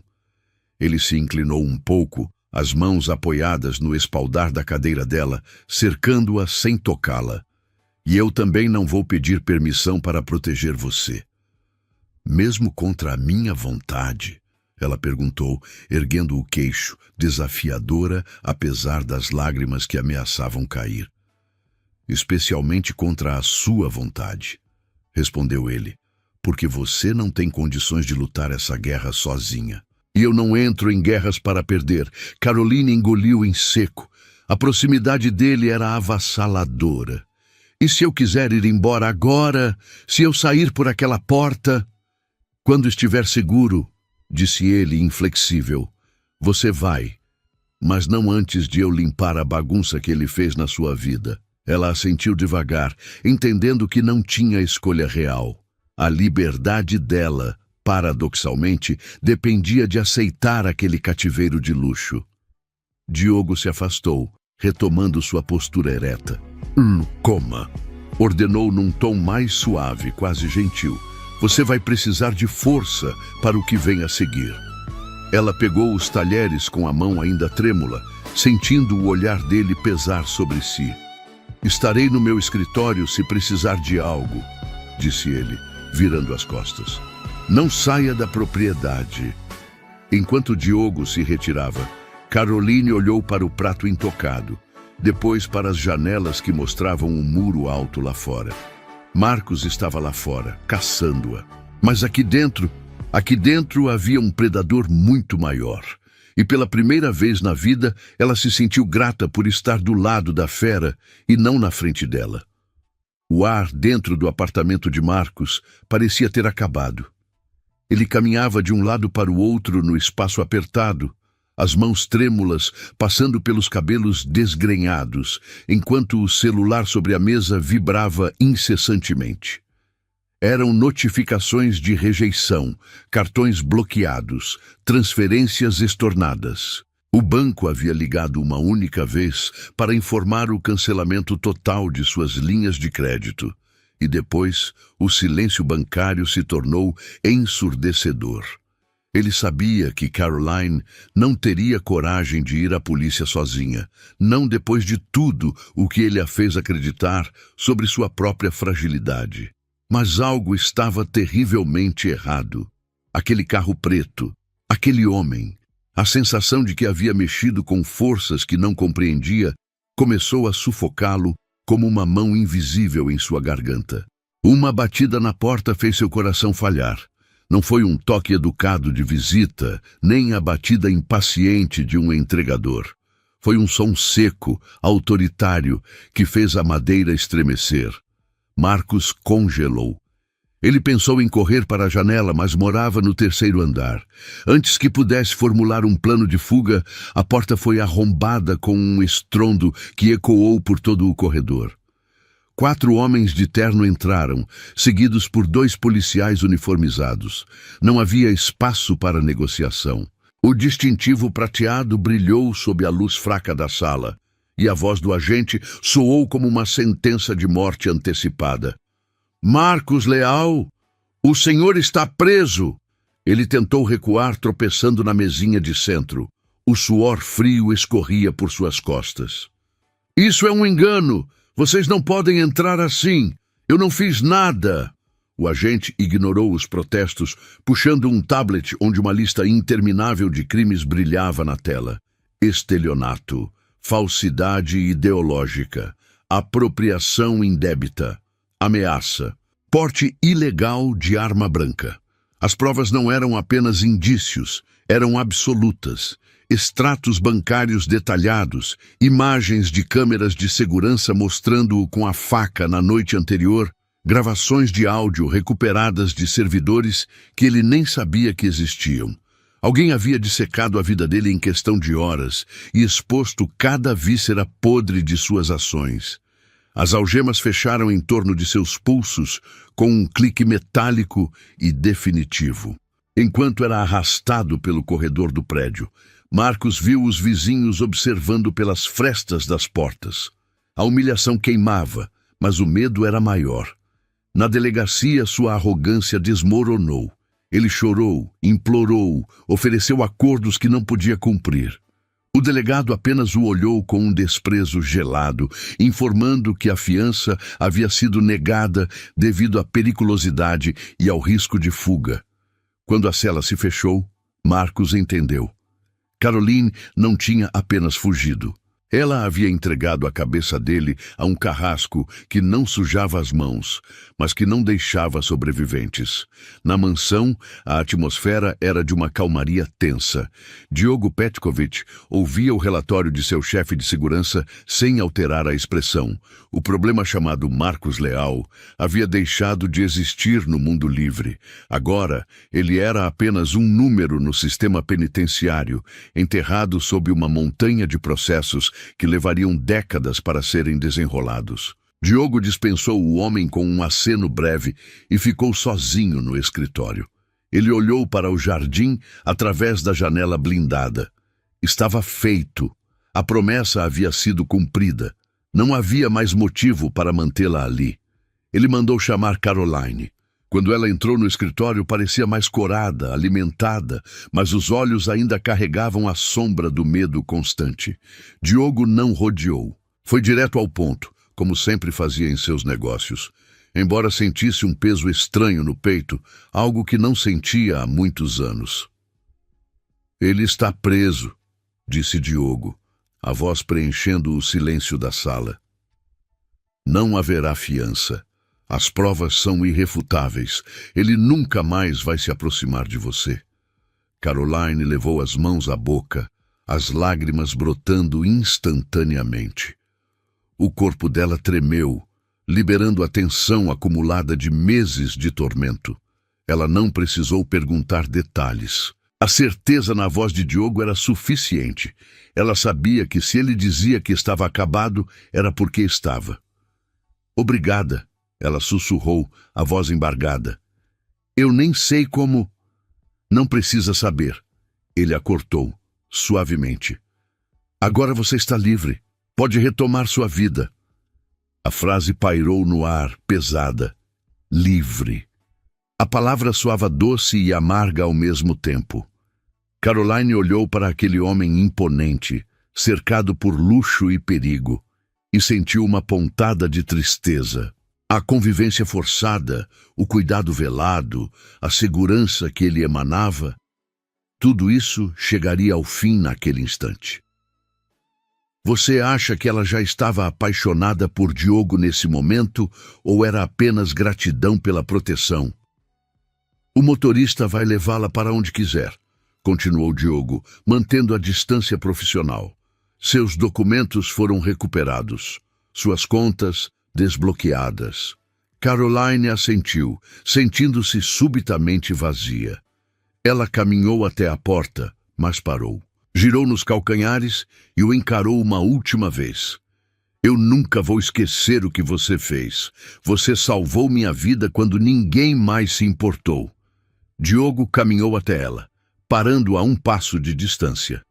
Ele se inclinou um pouco, as mãos apoiadas no espaldar da cadeira dela, cercando-a sem tocá-la. E eu também não vou pedir permissão para proteger você. Mesmo contra a minha vontade? Ela perguntou, erguendo o queixo, desafiadora, apesar das lágrimas que ameaçavam cair. Especialmente contra a sua vontade, respondeu ele, porque você não tem condições de lutar essa guerra sozinha. E eu não entro em guerras para perder. Caroline engoliu em seco. A proximidade dele era avassaladora. E se eu quiser ir embora agora, se eu sair por aquela porta? Quando estiver seguro, disse ele, inflexível, você vai, mas não antes de eu limpar a bagunça que ele fez na sua vida. Ela assentiu devagar, entendendo que não tinha escolha real. A liberdade dela, paradoxalmente, dependia de aceitar aquele cativeiro de luxo. Diogo se afastou, retomando sua postura ereta. Coma, ordenou num tom mais suave, quase gentil. Você vai precisar de força para o que vem a seguir. Ela pegou os talheres com a mão ainda trêmula, sentindo o olhar dele pesar sobre si. Estarei no meu escritório se precisar de algo, disse ele, virando as costas. Não saia da propriedade. Enquanto Diogo se retirava, Caroline olhou para o prato intocado, depois para as janelas que mostravam um muro alto lá fora. Marcos estava lá fora, caçando-a. Mas aqui dentro havia um predador muito maior. E pela primeira vez na vida, ela se sentiu grata por estar do lado da fera e não na frente dela. O ar dentro do apartamento de Marcos parecia ter acabado. Ele caminhava de um lado para o outro no espaço apertado, as mãos trêmulas passando pelos cabelos desgrenhados, enquanto o celular sobre a mesa vibrava incessantemente. Eram notificações de rejeição, cartões bloqueados, transferências estornadas. O banco havia ligado uma única vez para informar o cancelamento total de suas linhas de crédito. E depois, o silêncio bancário se tornou ensurdecedor. Ele sabia que Caroline não teria coragem de ir à polícia sozinha, não depois de tudo o que ele a fez acreditar sobre sua própria fragilidade. Mas algo estava terrivelmente errado. Aquele carro preto, aquele homem, a sensação de que havia mexido com forças que não compreendia, começou a sufocá-lo como uma mão invisível em sua garganta. Uma batida na porta fez seu coração falhar. Não foi um toque educado de visita, nem a batida impaciente de um entregador. Foi um som seco, autoritário, que fez a madeira estremecer. Marcos congelou. Ele pensou em correr para a janela, mas morava no terceiro andar. Antes que pudesse formular um plano de fuga, a porta foi arrombada com um estrondo que ecoou por todo o corredor. 4 homens de terno entraram, seguidos por 2 policiais uniformizados. Não havia espaço para negociação. O distintivo prateado brilhou sob a luz fraca da sala, e a voz do agente soou como uma sentença de morte antecipada. Marcos Leal, o senhor está preso! Ele tentou recuar, tropeçando na mesinha de centro. O suor frio escorria por suas costas. Isso é um engano! Vocês não podem entrar assim! Eu não fiz nada! O agente ignorou os protestos, puxando um tablet onde uma lista interminável de crimes brilhava na tela. Estelionato, falsidade ideológica, apropriação indébita, ameaça, porte ilegal de arma branca. As provas não eram apenas indícios, eram absolutas. Extratos bancários detalhados, imagens de câmeras de segurança mostrando-o com a faca na noite anterior, gravações de áudio recuperadas de servidores que ele nem sabia que existiam. Alguém havia dissecado a vida dele em questão de horas e exposto cada víscera podre de suas ações. As algemas fecharam em torno de seus pulsos com um clique metálico e definitivo. Enquanto era arrastado pelo corredor do prédio, Marcos viu os vizinhos observando pelas frestas das portas. A humilhação queimava, mas o medo era maior. Na delegacia, sua arrogância desmoronou. Ele chorou, implorou, ofereceu acordos que não podia cumprir. O delegado apenas o olhou com um desprezo gelado, informando que a fiança havia sido negada devido à periculosidade e ao risco de fuga. Quando a cela se fechou, Marcos entendeu. Caroline não tinha apenas fugido. Ela havia entregado a cabeça dele a um carrasco que não sujava as mãos, mas que não deixava sobreviventes. Na mansão, a atmosfera era de uma calmaria tensa. Diogo Petkovic ouvia o relatório de seu chefe de segurança sem alterar a expressão. O problema chamado Marcos Leal havia deixado de existir no mundo livre. Agora, ele era apenas um número no sistema penitenciário, enterrado sob uma montanha de processos que levariam décadas para serem desenrolados. Diogo dispensou o homem com um aceno breve e ficou sozinho no escritório. Ele olhou para o jardim através da janela blindada. Estava feito. A promessa havia sido cumprida. Não havia mais motivo para mantê-la ali. Ele mandou chamar Caroline. Quando ela entrou no escritório, parecia mais corada, alimentada, mas os olhos ainda carregavam a sombra do medo constante. Diogo não rodeou. Foi direto ao ponto, como sempre fazia em seus negócios. Embora sentisse um peso estranho no peito, algo que não sentia há muitos anos. "Ele está preso", disse Diogo, a voz preenchendo o silêncio da sala. "Não haverá fiança. As provas são irrefutáveis. Ele nunca mais vai se aproximar de você." Caroline levou as mãos à boca, as lágrimas brotando instantaneamente. O corpo dela tremeu, liberando a tensão acumulada de meses de tormento. Ela não precisou perguntar detalhes. A certeza na voz de Diogo era suficiente. Ela sabia que se ele dizia que estava acabado, era porque estava. "Obrigada", ela sussurrou, a voz embargada. "Eu nem sei como..." "Não precisa saber." Ele a cortou, suavemente. "Agora você está livre. Pode retomar sua vida." A frase pairou no ar, pesada. Livre. A palavra soava doce e amarga ao mesmo tempo. Caroline olhou para aquele homem imponente, cercado por luxo e perigo, e sentiu uma pontada de tristeza. A convivência forçada, o cuidado velado, a segurança que ele emanava, tudo isso chegaria ao fim naquele instante. Você acha que ela já estava apaixonada por Diogo nesse momento ou era apenas gratidão pela proteção? "O motorista vai levá-la para onde quiser", continuou Diogo, mantendo a distância profissional. "Seus documentos foram recuperados, suas contas desbloqueadas." Caroline assentiu, sentindo-se subitamente vazia. Ela caminhou até a porta, mas parou. Girou nos calcanhares e o encarou uma última vez. "Eu nunca vou esquecer o que você fez. Você salvou minha vida quando ninguém mais se importou." Diogo caminhou até ela, parando a um passo de distância.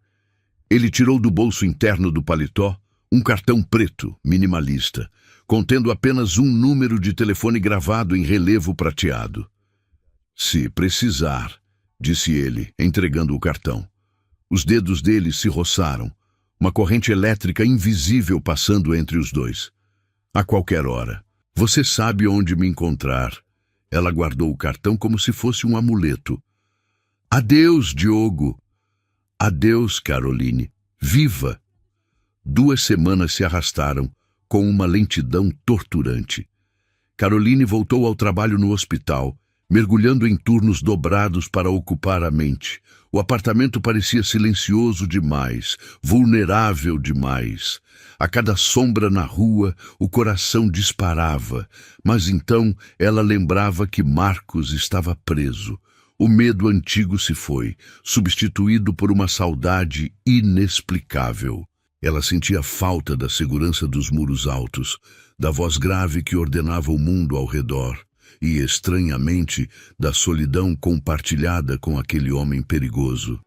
Ele tirou do bolso interno do paletó um cartão preto, minimalista, contendo apenas um número de telefone gravado em relevo prateado. "Se precisar", disse ele, entregando o cartão. Os dedos dele se roçaram, uma corrente elétrica invisível passando entre os dois. "A qualquer hora. Você sabe onde me encontrar." Ela guardou o cartão como se fosse um amuleto. "Adeus, Diogo." "Adeus, Caroline. Viva." 2 semanas se arrastaram, com uma lentidão torturante. Caroline voltou ao trabalho no hospital, mergulhando em turnos dobrados para ocupar a mente. O apartamento parecia silencioso demais, vulnerável demais. A cada sombra na rua, o coração disparava, mas então ela lembrava que Marcos estava preso. O medo antigo se foi, substituído por uma saudade inexplicável. Ela sentia falta da segurança dos muros altos, da voz grave que ordenava o mundo ao redor, e, estranhamente, da solidão compartilhada com aquele homem perigoso.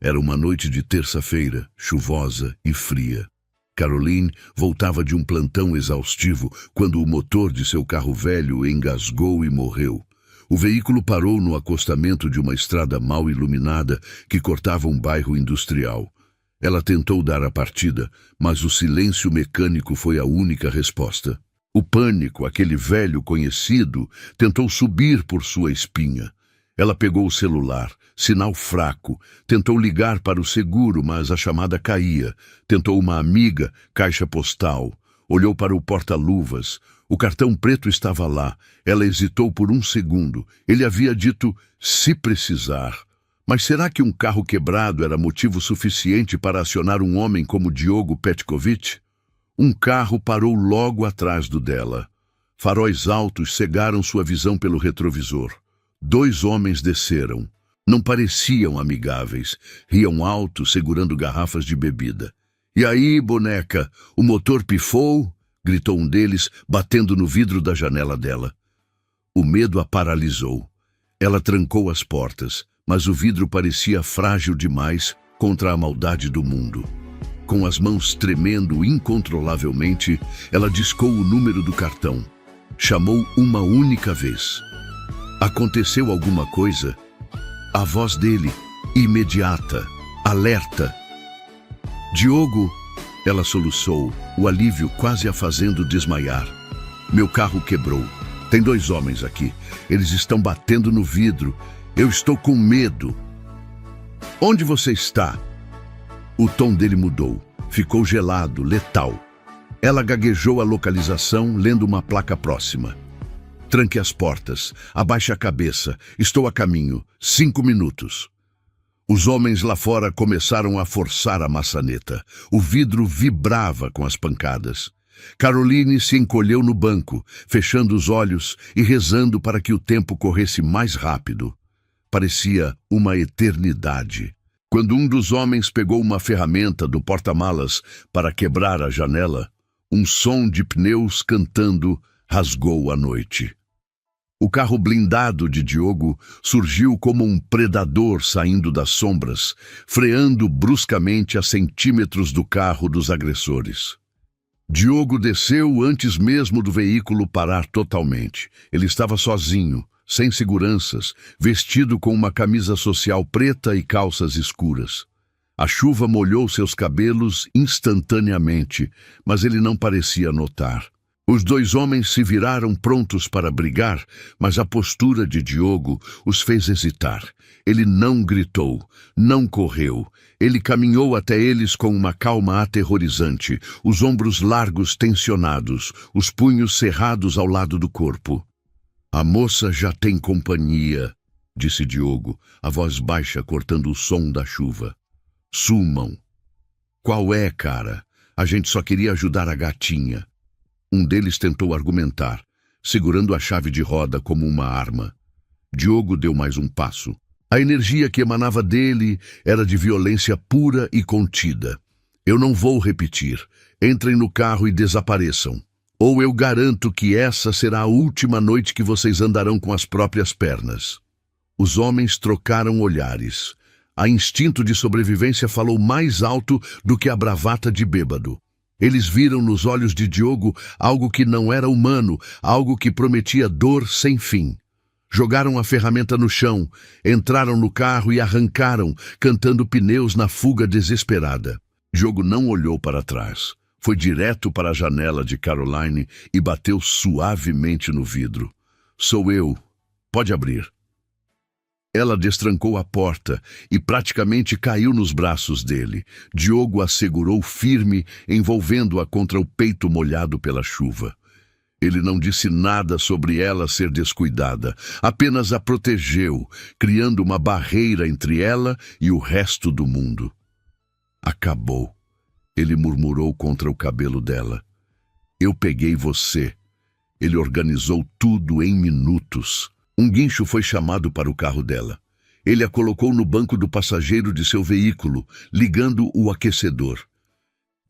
Era uma noite de terça-feira, chuvosa e fria. Caroline voltava de um plantão exaustivo quando o motor de seu carro velho engasgou e morreu. O veículo parou no acostamento de uma estrada mal iluminada que cortava um bairro industrial. Ela tentou dar a partida, mas o silêncio mecânico foi a única resposta. O pânico, aquele velho conhecido, tentou subir por sua espinha. Ela pegou o celular, sinal fraco, tentou ligar para o seguro, mas a chamada caía. Tentou uma amiga, caixa postal. Olhou para o porta-luvas. O cartão preto estava lá. Ela hesitou por um segundo. Ele havia dito, se precisar. Mas será que um carro quebrado era motivo suficiente para acionar um homem como Diogo Petkovic? Um carro parou logo atrás do dela. Faróis altos cegaram sua visão pelo retrovisor. 2 homens desceram. Não pareciam amigáveis. Riam alto, segurando garrafas de bebida. "E aí, boneca, o motor pifou?" gritou um deles, batendo no vidro da janela dela. O medo a paralisou. Ela trancou as portas, mas o vidro parecia frágil demais contra a maldade do mundo. Com as mãos tremendo incontrolavelmente, ela discou o número do cartão. Chamou uma única vez. Aconteceu alguma coisa? A voz dele, imediata, alerta. "Diogo", ela soluçou, o alívio quase a fazendo desmaiar. "Meu carro quebrou. Tem 2 homens aqui. Eles estão batendo no vidro. Eu estou com medo." "Onde você está?" O tom dele mudou. Ficou gelado, letal. Ela gaguejou a localização, lendo uma placa próxima. "Tranque as portas. Abaixe a cabeça. Estou a caminho. 5 minutos." Os homens lá fora começaram a forçar a maçaneta. O vidro vibrava com as pancadas. Caroline se encolheu no banco, fechando os olhos e rezando para que o tempo corresse mais rápido. Parecia uma eternidade. Quando um dos homens pegou uma ferramenta do porta-malas para quebrar a janela, um som de pneus cantando rasgou a noite. O carro blindado de Diogo surgiu como um predador saindo das sombras, freando bruscamente a centímetros do carro dos agressores. Diogo desceu antes mesmo do veículo parar totalmente. Ele estava sozinho, sem seguranças, vestido com uma camisa social preta e calças escuras. A chuva molhou seus cabelos instantaneamente, mas ele não parecia notar. Os 2 homens se viraram prontos para brigar, mas a postura de Diogo os fez hesitar. Ele não gritou, não correu. Ele caminhou até eles com uma calma aterrorizante, os ombros largos tensionados, os punhos cerrados ao lado do corpo. "A moça já tem companhia", disse Diogo, a voz baixa cortando o som da chuva. "Sumam." "Qual é, cara? A gente só queria ajudar a gatinha." Um deles tentou argumentar, segurando a chave de roda como uma arma. Diogo deu mais um passo. A energia que emanava dele era de violência pura e contida. "Eu não vou repetir. Entrem no carro e desapareçam. Ou eu garanto que essa será a última noite que vocês andarão com as próprias pernas." Os homens trocaram olhares. A instinto de sobrevivência falou mais alto do que a bravata de bêbado. Eles viram nos olhos de Diogo algo que não era humano, algo que prometia dor sem fim. Jogaram a ferramenta no chão, entraram no carro e arrancaram, cantando pneus na fuga desesperada. Diogo não olhou para trás. Foi direto para a janela de Caroline e bateu suavemente no vidro. "Sou eu. Pode abrir." Ela destrancou a porta e praticamente caiu nos braços dele. Diogo a segurou firme, envolvendo-a contra o peito molhado pela chuva. Ele não disse nada sobre ela ser descuidada, apenas a protegeu, criando uma barreira entre ela e o resto do mundo. "Acabou", ele murmurou contra o cabelo dela. "Eu peguei você." Ele organizou tudo em minutos. Um guincho foi chamado para o carro dela. Ele a colocou no banco do passageiro de seu veículo, ligando o aquecedor.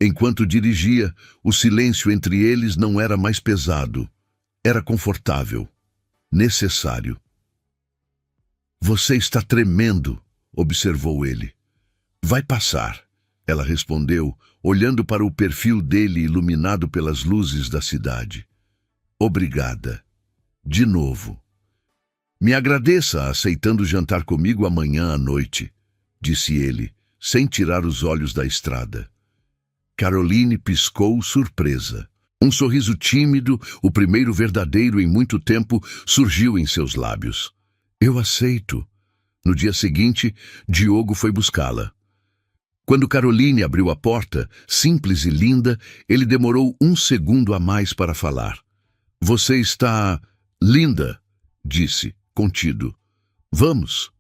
Enquanto dirigia, o silêncio entre eles não era mais pesado. Era confortável, necessário. "Você está tremendo", observou ele. Vai passar, ela respondeu, olhando para o perfil dele iluminado pelas luzes da cidade. Obrigada. De novo. Me agradeça aceitando jantar comigo amanhã à noite, disse ele, sem tirar os olhos da estrada. Caroline piscou surpresa. Um sorriso tímido, o primeiro verdadeiro em muito tempo, surgiu em seus lábios. Eu aceito. No dia seguinte, Diogo foi buscá-la. Quando Caroline abriu a porta, simples e linda, ele demorou 1 segundo a mais para falar. Você está linda, disse, contido. Vamos.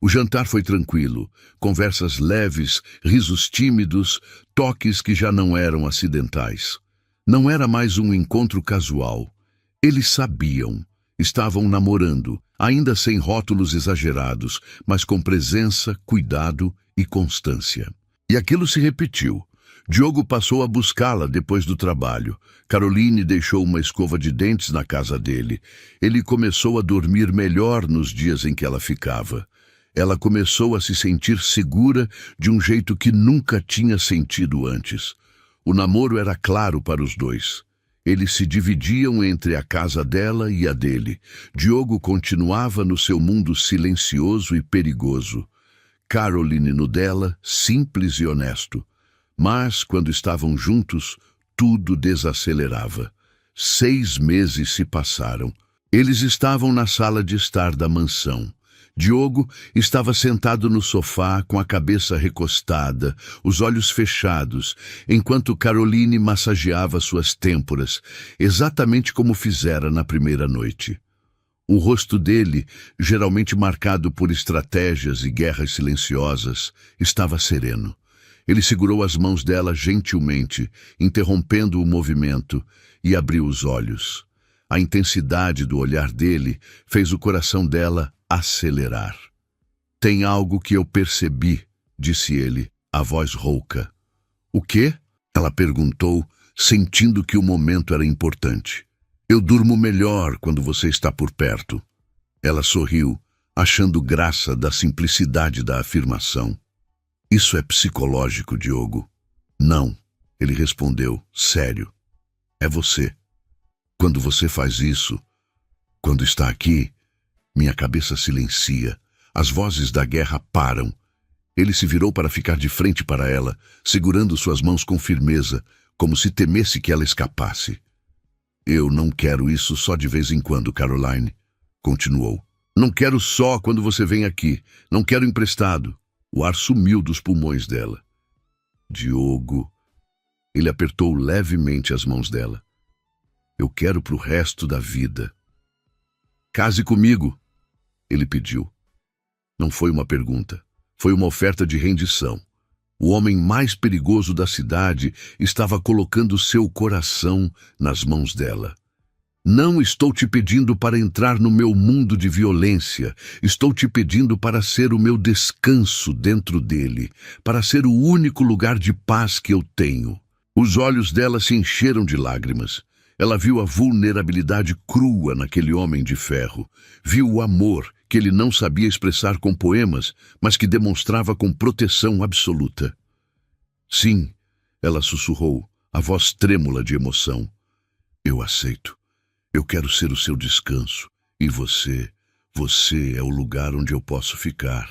O jantar foi tranquilo, conversas leves, risos tímidos, toques que já não eram acidentais. Não era mais um encontro casual. Eles sabiam. Estavam namorando, ainda sem rótulos exagerados, mas com presença, cuidado e constância. E aquilo se repetiu. Diogo passou a buscá-la depois do trabalho. Caroline deixou uma escova de dentes na casa dele. Ele começou a dormir melhor nos dias em que ela ficava. Ela começou a se sentir segura de um jeito que nunca tinha sentido antes. O namoro era claro para os dois. Eles se dividiam entre a casa dela e a dele. Diogo continuava no seu mundo silencioso e perigoso. Caroline no dela, simples e honesto. Mas, quando estavam juntos, tudo desacelerava. 6 meses se passaram. Eles estavam na sala de estar da mansão. Diogo estava sentado no sofá com a cabeça recostada, os olhos fechados, enquanto Caroline massageava suas têmporas, exatamente como fizera na primeira noite. O rosto dele, geralmente marcado por estratégias e guerras silenciosas, estava sereno. Ele segurou as mãos dela gentilmente, interrompendo o movimento, e abriu os olhos. A intensidade do olhar dele fez o coração dela acelerar. Tem algo que eu percebi, disse ele, a voz rouca. O quê? Ela perguntou, sentindo que o momento era importante. Eu durmo melhor quando você está por perto. Ela sorriu, achando graça da simplicidade da afirmação. Isso é psicológico, Diogo. Não, ele respondeu, sério. É você. Quando você faz isso, quando está aqui, minha cabeça silencia. As vozes da guerra param. Ele se virou para ficar de frente para ela, segurando suas mãos com firmeza, como se temesse que ela escapasse. Eu não quero isso só de vez em quando, Caroline, continuou. Não quero só quando você vem aqui. Não quero emprestado. O ar sumiu dos pulmões dela. Diogo. Ele apertou levemente as mãos dela. Eu quero pro resto da vida. Case comigo, ele pediu. Não foi uma pergunta. Foi uma oferta de rendição. O homem mais perigoso da cidade estava colocando seu coração nas mãos dela. Não estou te pedindo para entrar no meu mundo de violência. Estou te pedindo para ser o meu descanso dentro dele, para ser o único lugar de paz que eu tenho. Os olhos dela se encheram de lágrimas. Ela viu a vulnerabilidade crua naquele homem de ferro. Viu o amor que ele não sabia expressar com poemas, mas que demonstrava com proteção absoluta. Sim, ela sussurrou, a voz trêmula de emoção. Eu aceito. Eu quero ser o seu descanso. E você é o lugar onde eu posso ficar,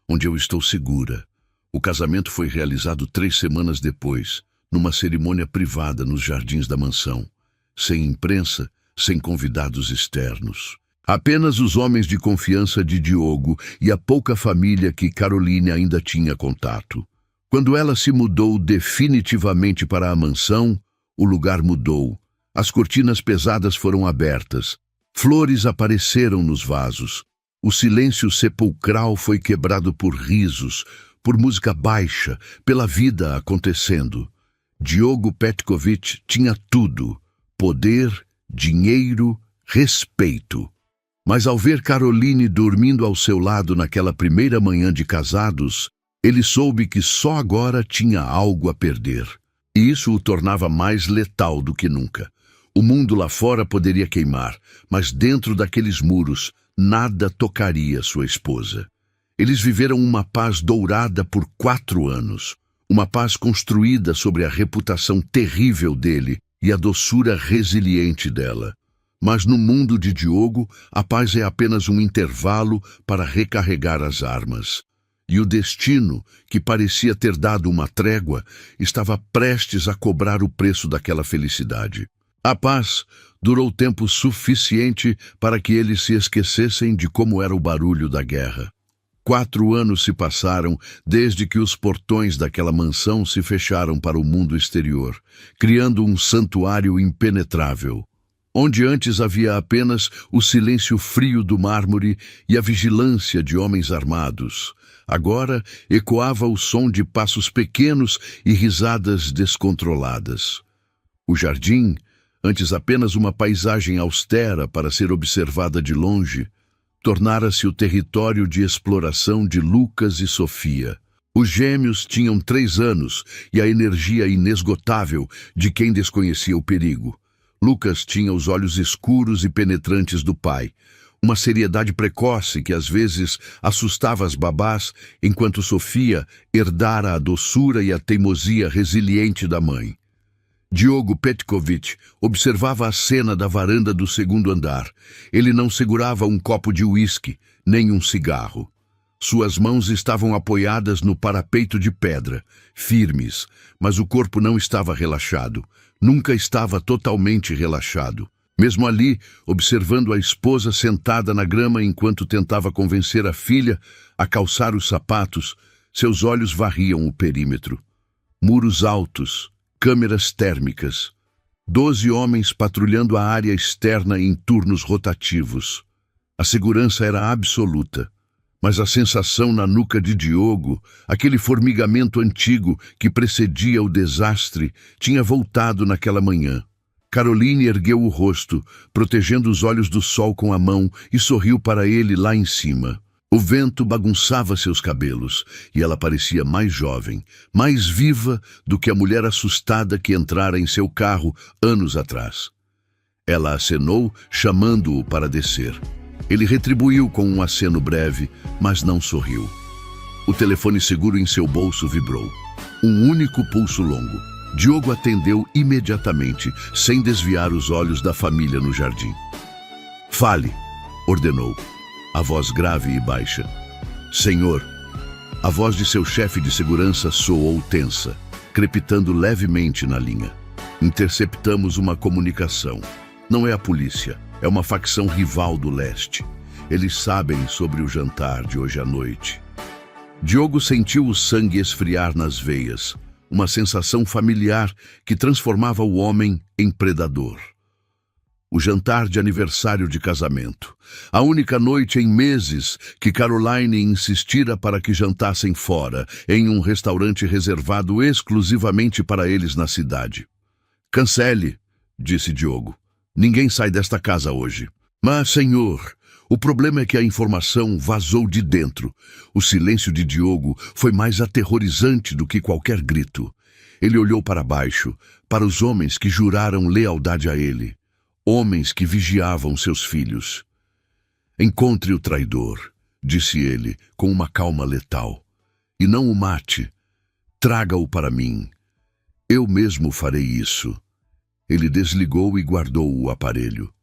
onde eu estou segura. O casamento foi realizado 3 semanas depois, numa cerimônia privada nos jardins da mansão. Sem imprensa, sem convidados externos. Apenas os homens de confiança de Diogo e a pouca família que Caroline ainda tinha contato. Quando ela se mudou definitivamente para a mansão, o lugar mudou. As cortinas pesadas foram abertas. Flores apareceram nos vasos. O silêncio sepulcral foi quebrado por risos, por música baixa, pela vida acontecendo. Diogo Petkovic tinha tudo. Poder, dinheiro, respeito. Mas ao ver Caroline dormindo ao seu lado naquela primeira manhã de casados, ele soube que só agora tinha algo a perder. E isso o tornava mais letal do que nunca. O mundo lá fora poderia queimar, mas dentro daqueles muros, nada tocaria sua esposa. Eles viveram uma paz dourada por 4 anos. Uma paz construída sobre a reputação terrível dele e a doçura resiliente dela. Mas no mundo de Diogo, a paz é apenas um intervalo para recarregar as armas. E o destino, que parecia ter dado uma trégua, estava prestes a cobrar o preço daquela felicidade. A paz durou tempo suficiente para que eles se esquecessem de como era o barulho da guerra. 4 anos se passaram desde que os portões daquela mansão se fecharam para o mundo exterior, criando um santuário impenetrável, onde antes havia apenas o silêncio frio do mármore e a vigilância de homens armados. Agora ecoava o som de passos pequenos e risadas descontroladas. O jardim, antes apenas uma paisagem austera para ser observada de longe, tornara-se o território de exploração de Lucas e Sofia. Os gêmeos tinham 3 anos e a energia inesgotável de quem desconhecia o perigo. Lucas tinha os olhos escuros e penetrantes do pai, uma seriedade precoce que às vezes assustava as babás, enquanto Sofia herdara a doçura e a teimosia resiliente da mãe. Diogo Petkovic observava a cena da varanda do 2º andar. Ele não segurava um copo de uísque, nem um cigarro. Suas mãos estavam apoiadas no parapeito de pedra, firmes, mas o corpo não estava relaxado. Nunca estava totalmente relaxado. Mesmo ali, observando a esposa sentada na grama enquanto tentava convencer a filha a calçar os sapatos, seus olhos varriam o perímetro. Muros altos, câmeras térmicas, 12 homens patrulhando a área externa em turnos rotativos. A segurança era absoluta, mas a sensação na nuca de Diogo, aquele formigamento antigo que precedia o desastre, tinha voltado naquela manhã. Caroline ergueu o rosto, protegendo os olhos do sol com a mão, e sorriu para ele lá em cima. O vento bagunçava seus cabelos, e ela parecia mais jovem, mais viva do que a mulher assustada que entrara em seu carro anos atrás. Ela acenou, chamando-o para descer. Ele retribuiu com um aceno breve, mas não sorriu. O telefone seguro em seu bolso vibrou. Um único pulso longo. Diogo atendeu imediatamente, sem desviar os olhos da família no jardim. "Fale", ordenou, a voz grave e baixa. "Senhor", a voz de seu chefe de segurança soou tensa, crepitando levemente na linha. "Interceptamos uma comunicação. Não é a polícia, é uma facção rival do leste. Eles sabem sobre o jantar de hoje à noite." Diogo sentiu o sangue esfriar nas veias, uma sensação familiar que transformava o homem em predador. O jantar de aniversário de casamento. A única noite em meses que Caroline insistira para que jantassem fora, em um restaurante reservado exclusivamente para eles na cidade. "Cancele", disse Diogo. "Ninguém sai desta casa hoje." "Mas, senhor, o problema é que a informação vazou de dentro." O silêncio de Diogo foi mais aterrorizante do que qualquer grito. Ele olhou para baixo, para os homens que juraram lealdade a ele. Homens que vigiavam seus filhos. "Encontre o traidor", disse ele, com uma calma letal. "E não o mate. Traga-o para mim. Eu mesmo farei isso." Ele desligou e guardou o aparelho.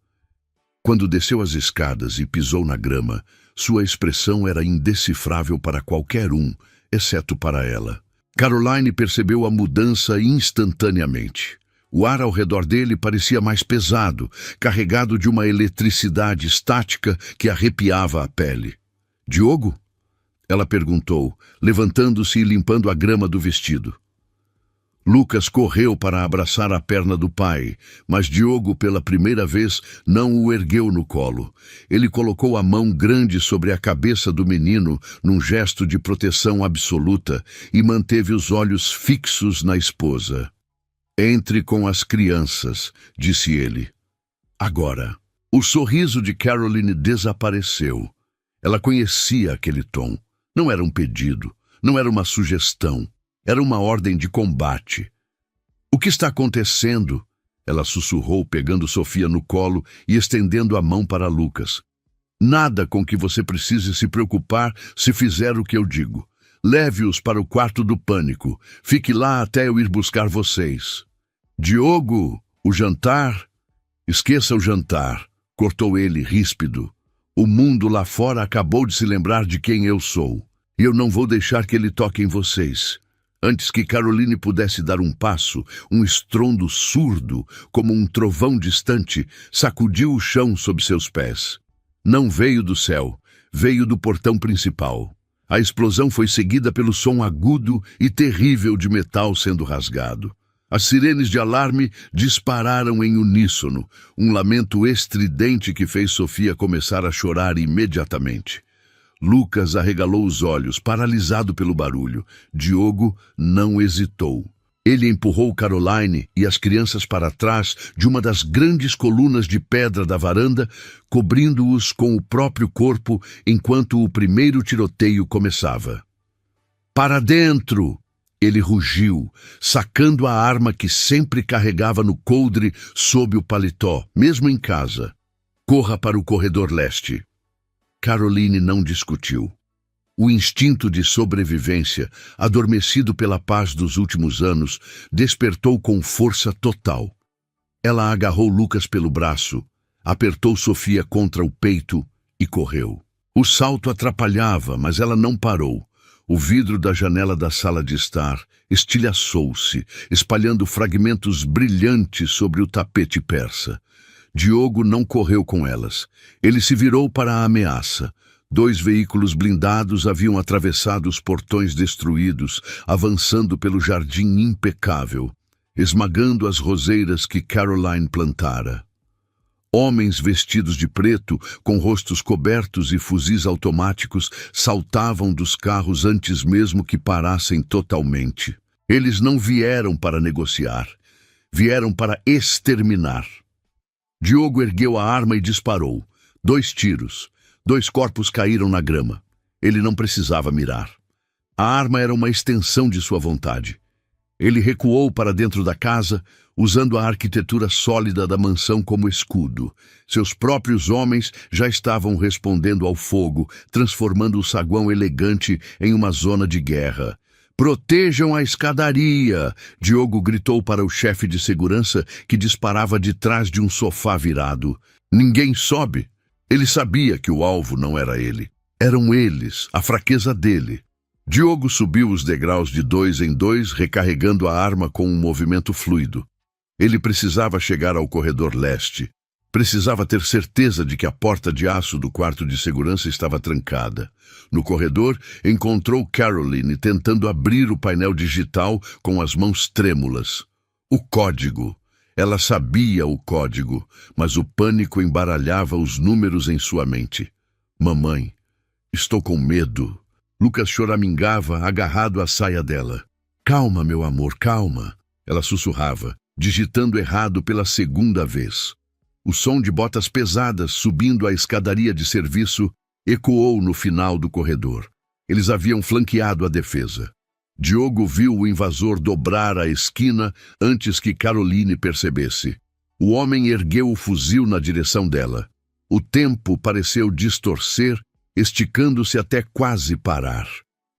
Quando desceu as escadas e pisou na grama, sua expressão era indecifrável para qualquer um, exceto para ela. Caroline percebeu a mudança instantaneamente. O ar ao redor dele parecia mais pesado, carregado de uma eletricidade estática que arrepiava a pele. "Diogo?" ela perguntou, levantando-se e limpando a grama do vestido. Lucas correu para abraçar a perna do pai, mas Diogo, pela primeira vez, não o ergueu no colo. Ele colocou a mão grande sobre a cabeça do menino num gesto de proteção absoluta e manteve os olhos fixos na esposa. "Entre com as crianças", disse ele. Agora, o sorriso de Caroline desapareceu. Ela conhecia aquele tom. Não era um pedido, não era uma sugestão. Era uma ordem de combate. "O que está acontecendo?" ela sussurrou, pegando Sofia no colo e estendendo a mão para Lucas. Nada com que você precise se preocupar se fizer o que eu digo. Leve-os para o quarto do pânico. Fique lá até eu ir buscar vocês. Diogo, o jantar? Esqueça o jantar, cortou ele ríspido. O mundo lá fora acabou de se lembrar de quem eu sou. E eu não vou deixar que ele toque em vocês. Antes que Caroline pudesse dar um passo, um estrondo surdo, como um trovão distante, sacudiu o chão sob seus pés. Não veio do céu, veio do portão principal. A explosão foi seguida pelo som agudo e terrível de metal sendo rasgado. As sirenes de alarme dispararam em uníssono, um lamento estridente que fez Sofia começar a chorar imediatamente. Lucas arregalou os olhos, paralisado pelo barulho. Diogo não hesitou. Ele empurrou Caroline e as crianças para trás de uma das grandes colunas de pedra da varanda, cobrindo-os com o próprio corpo enquanto o primeiro tiroteio começava. Para dentro! Ele rugiu, sacando a arma que sempre carregava no coldre sob o paletó, mesmo em casa. Corra para o corredor leste. Caroline não discutiu. O instinto de sobrevivência, adormecido pela paz dos últimos anos, despertou com força total. Ela agarrou Lucas pelo braço, apertou Sofia contra o peito e correu. O salto atrapalhava, mas ela não parou. O vidro da janela da sala de estar estilhaçou-se, espalhando fragmentos brilhantes sobre o tapete persa. Diogo não correu com elas. Ele se virou para a ameaça. 2 veículos blindados haviam atravessado os portões destruídos, avançando pelo jardim impecável, esmagando as roseiras que Caroline plantara. Homens vestidos de preto, com rostos cobertos e fuzis automáticos, saltavam dos carros antes mesmo que parassem totalmente. Eles não vieram para negociar, vieram para exterminar. Diogo ergueu a arma e disparou. 2 tiros. 2 corpos caíram na grama. Ele não precisava mirar. A arma era uma extensão de sua vontade. Ele recuou para dentro da casa, usando a arquitetura sólida da mansão como escudo. Seus próprios homens já estavam respondendo ao fogo, transformando o saguão elegante em uma zona de guerra. «Protejam a escadaria!» Diogo gritou para o chefe de segurança que disparava de trás de um sofá virado. «Ninguém sobe!» Ele sabia que o alvo não era ele. Eram eles, a fraqueza dele. Diogo subiu os degraus de 2 em 2, recarregando a arma com um movimento fluido. Ele precisava chegar ao corredor leste. Precisava ter certeza de que a porta de aço do quarto de segurança estava trancada. No corredor, encontrou Caroline tentando abrir o painel digital com as mãos trêmulas. O código. Ela sabia o código, mas o pânico embaralhava os números em sua mente. «Mamãe, estou com medo». Lucas choramingava, agarrado à saia dela. «Calma, meu amor, calma». Ela sussurrava, digitando errado pela 2ª vez. O som de botas pesadas subindo a escadaria de serviço ecoou no final do corredor. Eles haviam flanqueado a defesa. Diogo viu o invasor dobrar a esquina antes que Caroline percebesse. O homem ergueu o fuzil na direção dela. O tempo pareceu distorcer, esticando-se até quase parar.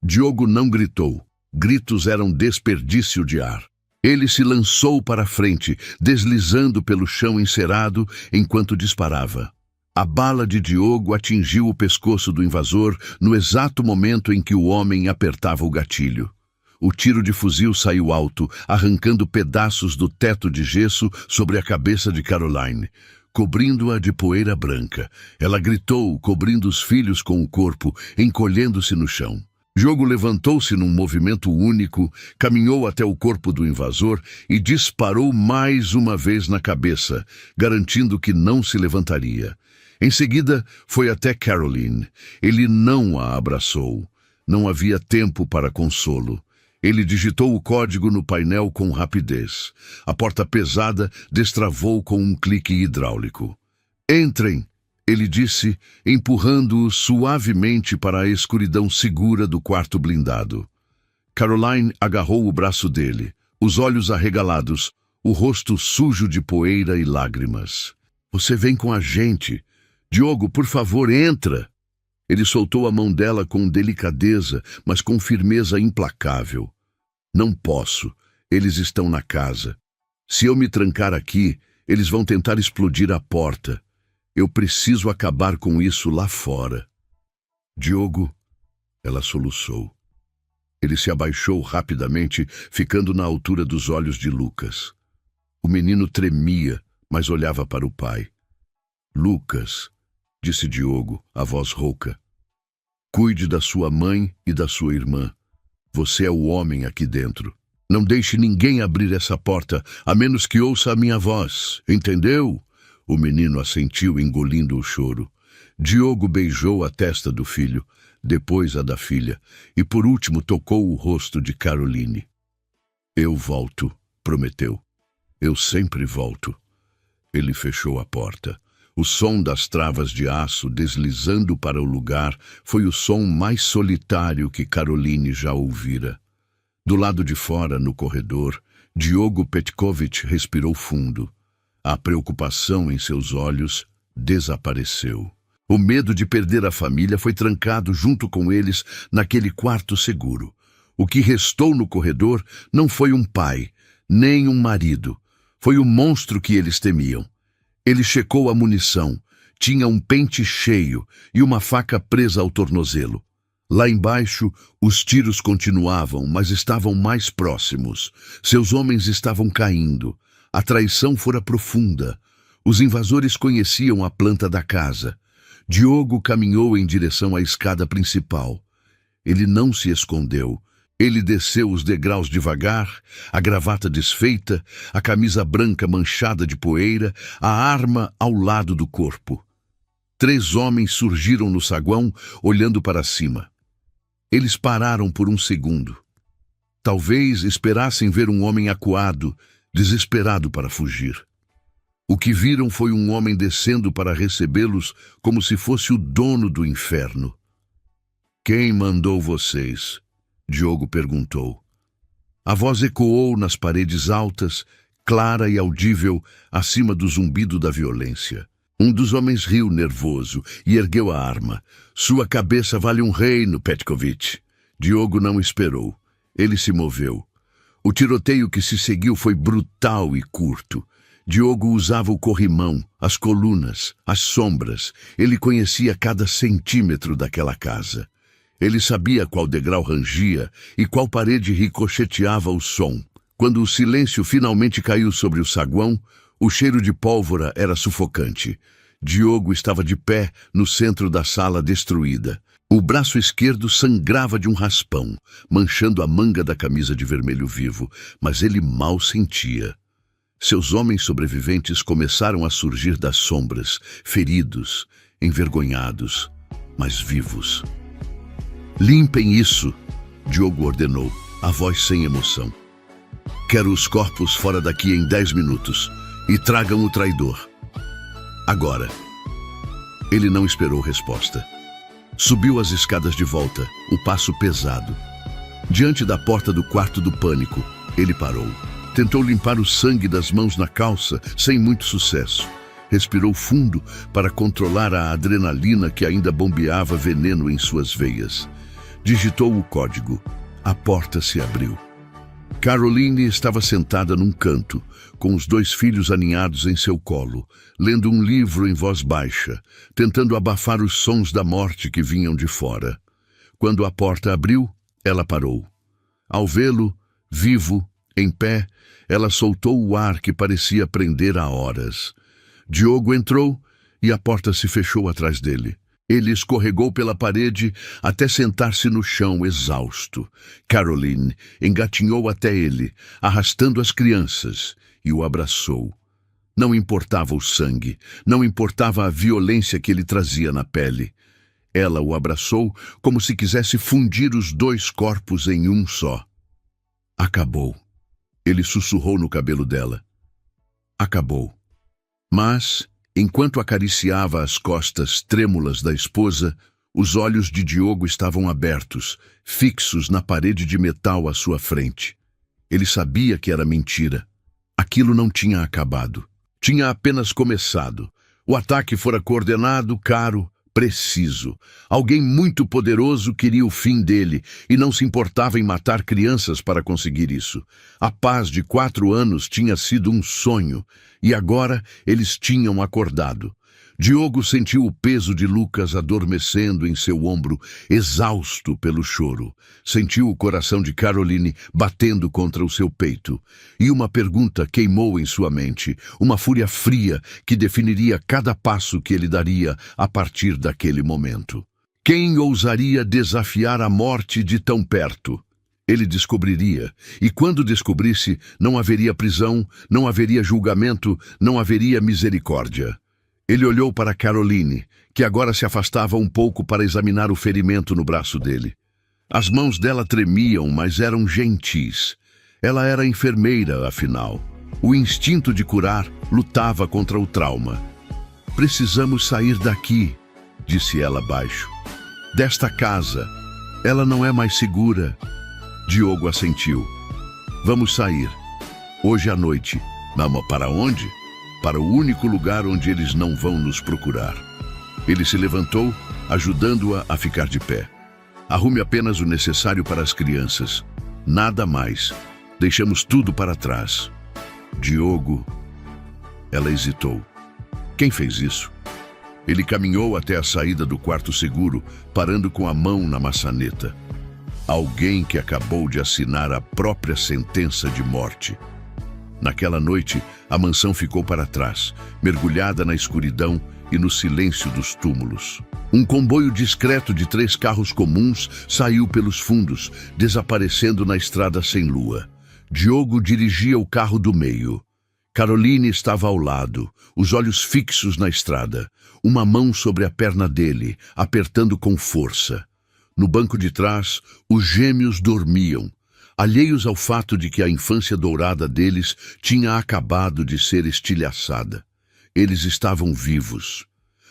Diogo não gritou. Gritos eram desperdício de ar. Ele se lançou para a frente, deslizando pelo chão encerado enquanto disparava. A bala de Diogo atingiu o pescoço do invasor no exato momento em que o homem apertava o gatilho. O tiro de fuzil saiu alto, arrancando pedaços do teto de gesso sobre a cabeça de Caroline, cobrindo-a de poeira branca. Ela gritou, cobrindo os filhos com o corpo, encolhendo-se no chão. Diogo levantou-se num movimento único, caminhou até o corpo do invasor e disparou mais uma vez na cabeça, garantindo que não se levantaria. Em seguida, foi até Caroline. Ele não a abraçou. Não havia tempo para consolo. Ele digitou o código no painel com rapidez. A porta pesada destravou com um clique hidráulico. «Entrem!» ele disse, empurrando-o suavemente para a escuridão segura do quarto blindado. Caroline agarrou o braço dele, os olhos arregalados, o rosto sujo de poeira e lágrimas. «Você vem com a gente!» Diogo, por favor, entra. Ele soltou a mão dela com delicadeza, mas com firmeza implacável. Não posso. Eles estão na casa. Se eu me trancar aqui, eles vão tentar explodir a porta. Eu preciso acabar com isso lá fora. Diogo, ela soluçou. Ele se abaixou rapidamente, ficando na altura dos olhos de Lucas. O menino tremia, mas olhava para o pai. Lucas, disse Diogo, a voz rouca. Cuide da sua mãe e da sua irmã. Você é o homem aqui dentro. Não deixe ninguém abrir essa porta, a menos que ouça a minha voz. Entendeu? O menino assentiu, engolindo o choro. Diogo beijou a testa do filho, depois a da filha, e por último tocou o rosto de Caroline. Eu volto, prometeu. Eu sempre volto. Ele fechou a porta. O som das travas de aço deslizando para o lugar foi o som mais solitário que Caroline já ouvira. Do lado de fora, no corredor, Diogo Petkovic respirou fundo. A preocupação em seus olhos desapareceu. O medo de perder a família foi trancado junto com eles naquele quarto seguro. O que restou no corredor não foi um pai, nem um marido. Foi o monstro que eles temiam. Ele checou a munição. Tinha um pente cheio e uma faca presa ao tornozelo. Lá embaixo, os tiros continuavam, mas estavam mais próximos. Seus homens estavam caindo. A traição fora profunda. Os invasores conheciam a planta da casa. Diogo caminhou em direção à escada principal. Ele não se escondeu. Ele desceu os degraus devagar, a gravata desfeita, a camisa branca manchada de poeira, a arma ao lado do corpo. 3 homens surgiram no saguão, olhando para cima. Eles pararam por um segundo. Talvez esperassem ver um homem acuado, desesperado para fugir. O que viram foi um homem descendo para recebê-los como se fosse o dono do inferno. Quem mandou vocês? Diogo perguntou. A voz ecoou nas paredes altas, clara e audível, acima do zumbido da violência. Um dos homens riu nervoso e ergueu a arma. Sua cabeça vale um reino, Petkovic. Diogo não esperou. Ele se moveu. O tiroteio que se seguiu foi brutal e curto. Diogo usava o corrimão, as colunas, as sombras. Ele conhecia cada centímetro daquela casa. Ele sabia qual degrau rangia e qual parede ricocheteava o som. Quando o silêncio finalmente caiu sobre o saguão, o cheiro de pólvora era sufocante. Diogo estava de pé no centro da sala destruída. O braço esquerdo sangrava de um raspão, manchando a manga da camisa de vermelho vivo, mas ele mal sentia. Seus homens sobreviventes começaram a surgir das sombras, feridos, envergonhados, mas vivos. Limpem isso, Diogo ordenou, a voz sem emoção. Quero os corpos fora daqui em 10 minutos e tragam o traidor. Agora. Ele não esperou resposta. Subiu as escadas de volta, o passo pesado. Diante da porta do quarto do pânico, ele parou. Tentou limpar o sangue das mãos na calça, sem muito sucesso. Respirou fundo para controlar a adrenalina que ainda bombeava veneno em suas veias. Digitou o código. A porta se abriu. Caroline estava sentada num canto, com os 2 filhos aninhados em seu colo, lendo um livro em voz baixa, tentando abafar os sons da morte que vinham de fora. Quando a porta abriu, ela parou. Ao vê-lo, vivo, em pé, ela soltou o ar que parecia prender há horas. Diogo entrou e a porta se fechou atrás dele. Ele escorregou pela parede até sentar-se no chão, exausto. Caroline engatinhou até ele, arrastando as crianças, e o abraçou. Não importava o sangue, não importava a violência que ele trazia na pele. Ela o abraçou como se quisesse fundir os 2 corpos em um só. Acabou. Ele sussurrou no cabelo dela. Acabou. Mas, enquanto acariciava as costas trêmulas da esposa, os olhos de Diogo estavam abertos, fixos na parede de metal à sua frente. Ele sabia que era mentira. Aquilo não tinha acabado. Tinha apenas começado. O ataque fora coordenado, caro, preciso. Alguém muito poderoso queria o fim dele e não se importava em matar crianças para conseguir isso. A paz de 4 anos tinha sido um sonho e agora eles tinham acordado. Diogo sentiu o peso de Lucas adormecendo em seu ombro, exausto pelo choro. Sentiu o coração de Caroline batendo contra o seu peito. E uma pergunta queimou em sua mente, uma fúria fria que definiria cada passo que ele daria a partir daquele momento. Quem ousaria desafiar a morte de tão perto? Ele descobriria, e quando descobrisse, não haveria prisão, não haveria julgamento, não haveria misericórdia. Ele olhou para Caroline, que agora se afastava um pouco para examinar o ferimento no braço dele. As mãos dela tremiam, mas eram gentis. Ela era enfermeira, afinal. O instinto de curar lutava contra o trauma. "Precisamos sair daqui", disse ela baixo. "Desta casa. Ela não é mais segura." Diogo assentiu. "Vamos sair. Hoje à noite." "Mas para onde?" "Para o único lugar onde eles não vão nos procurar." Ele se levantou, ajudando-a a ficar de pé. "Arrume apenas o necessário para as crianças. Nada mais. Deixamos tudo para trás." "Diogo..." Ela hesitou. "Quem fez isso?" Ele caminhou até a saída do quarto seguro, parando com a mão na maçaneta. "Alguém que acabou de assinar a própria sentença de morte." Naquela noite, a mansão ficou para trás, mergulhada na escuridão e no silêncio dos túmulos. Um comboio discreto de 3 carros comuns saiu pelos fundos, desaparecendo na estrada sem lua. Diogo dirigia o carro do meio. Caroline estava ao lado, os olhos fixos na estrada, uma mão sobre a perna dele, apertando com força. No banco de trás, os gêmeos dormiam, alheios ao fato de que a infância dourada deles tinha acabado de ser estilhaçada. Eles estavam vivos,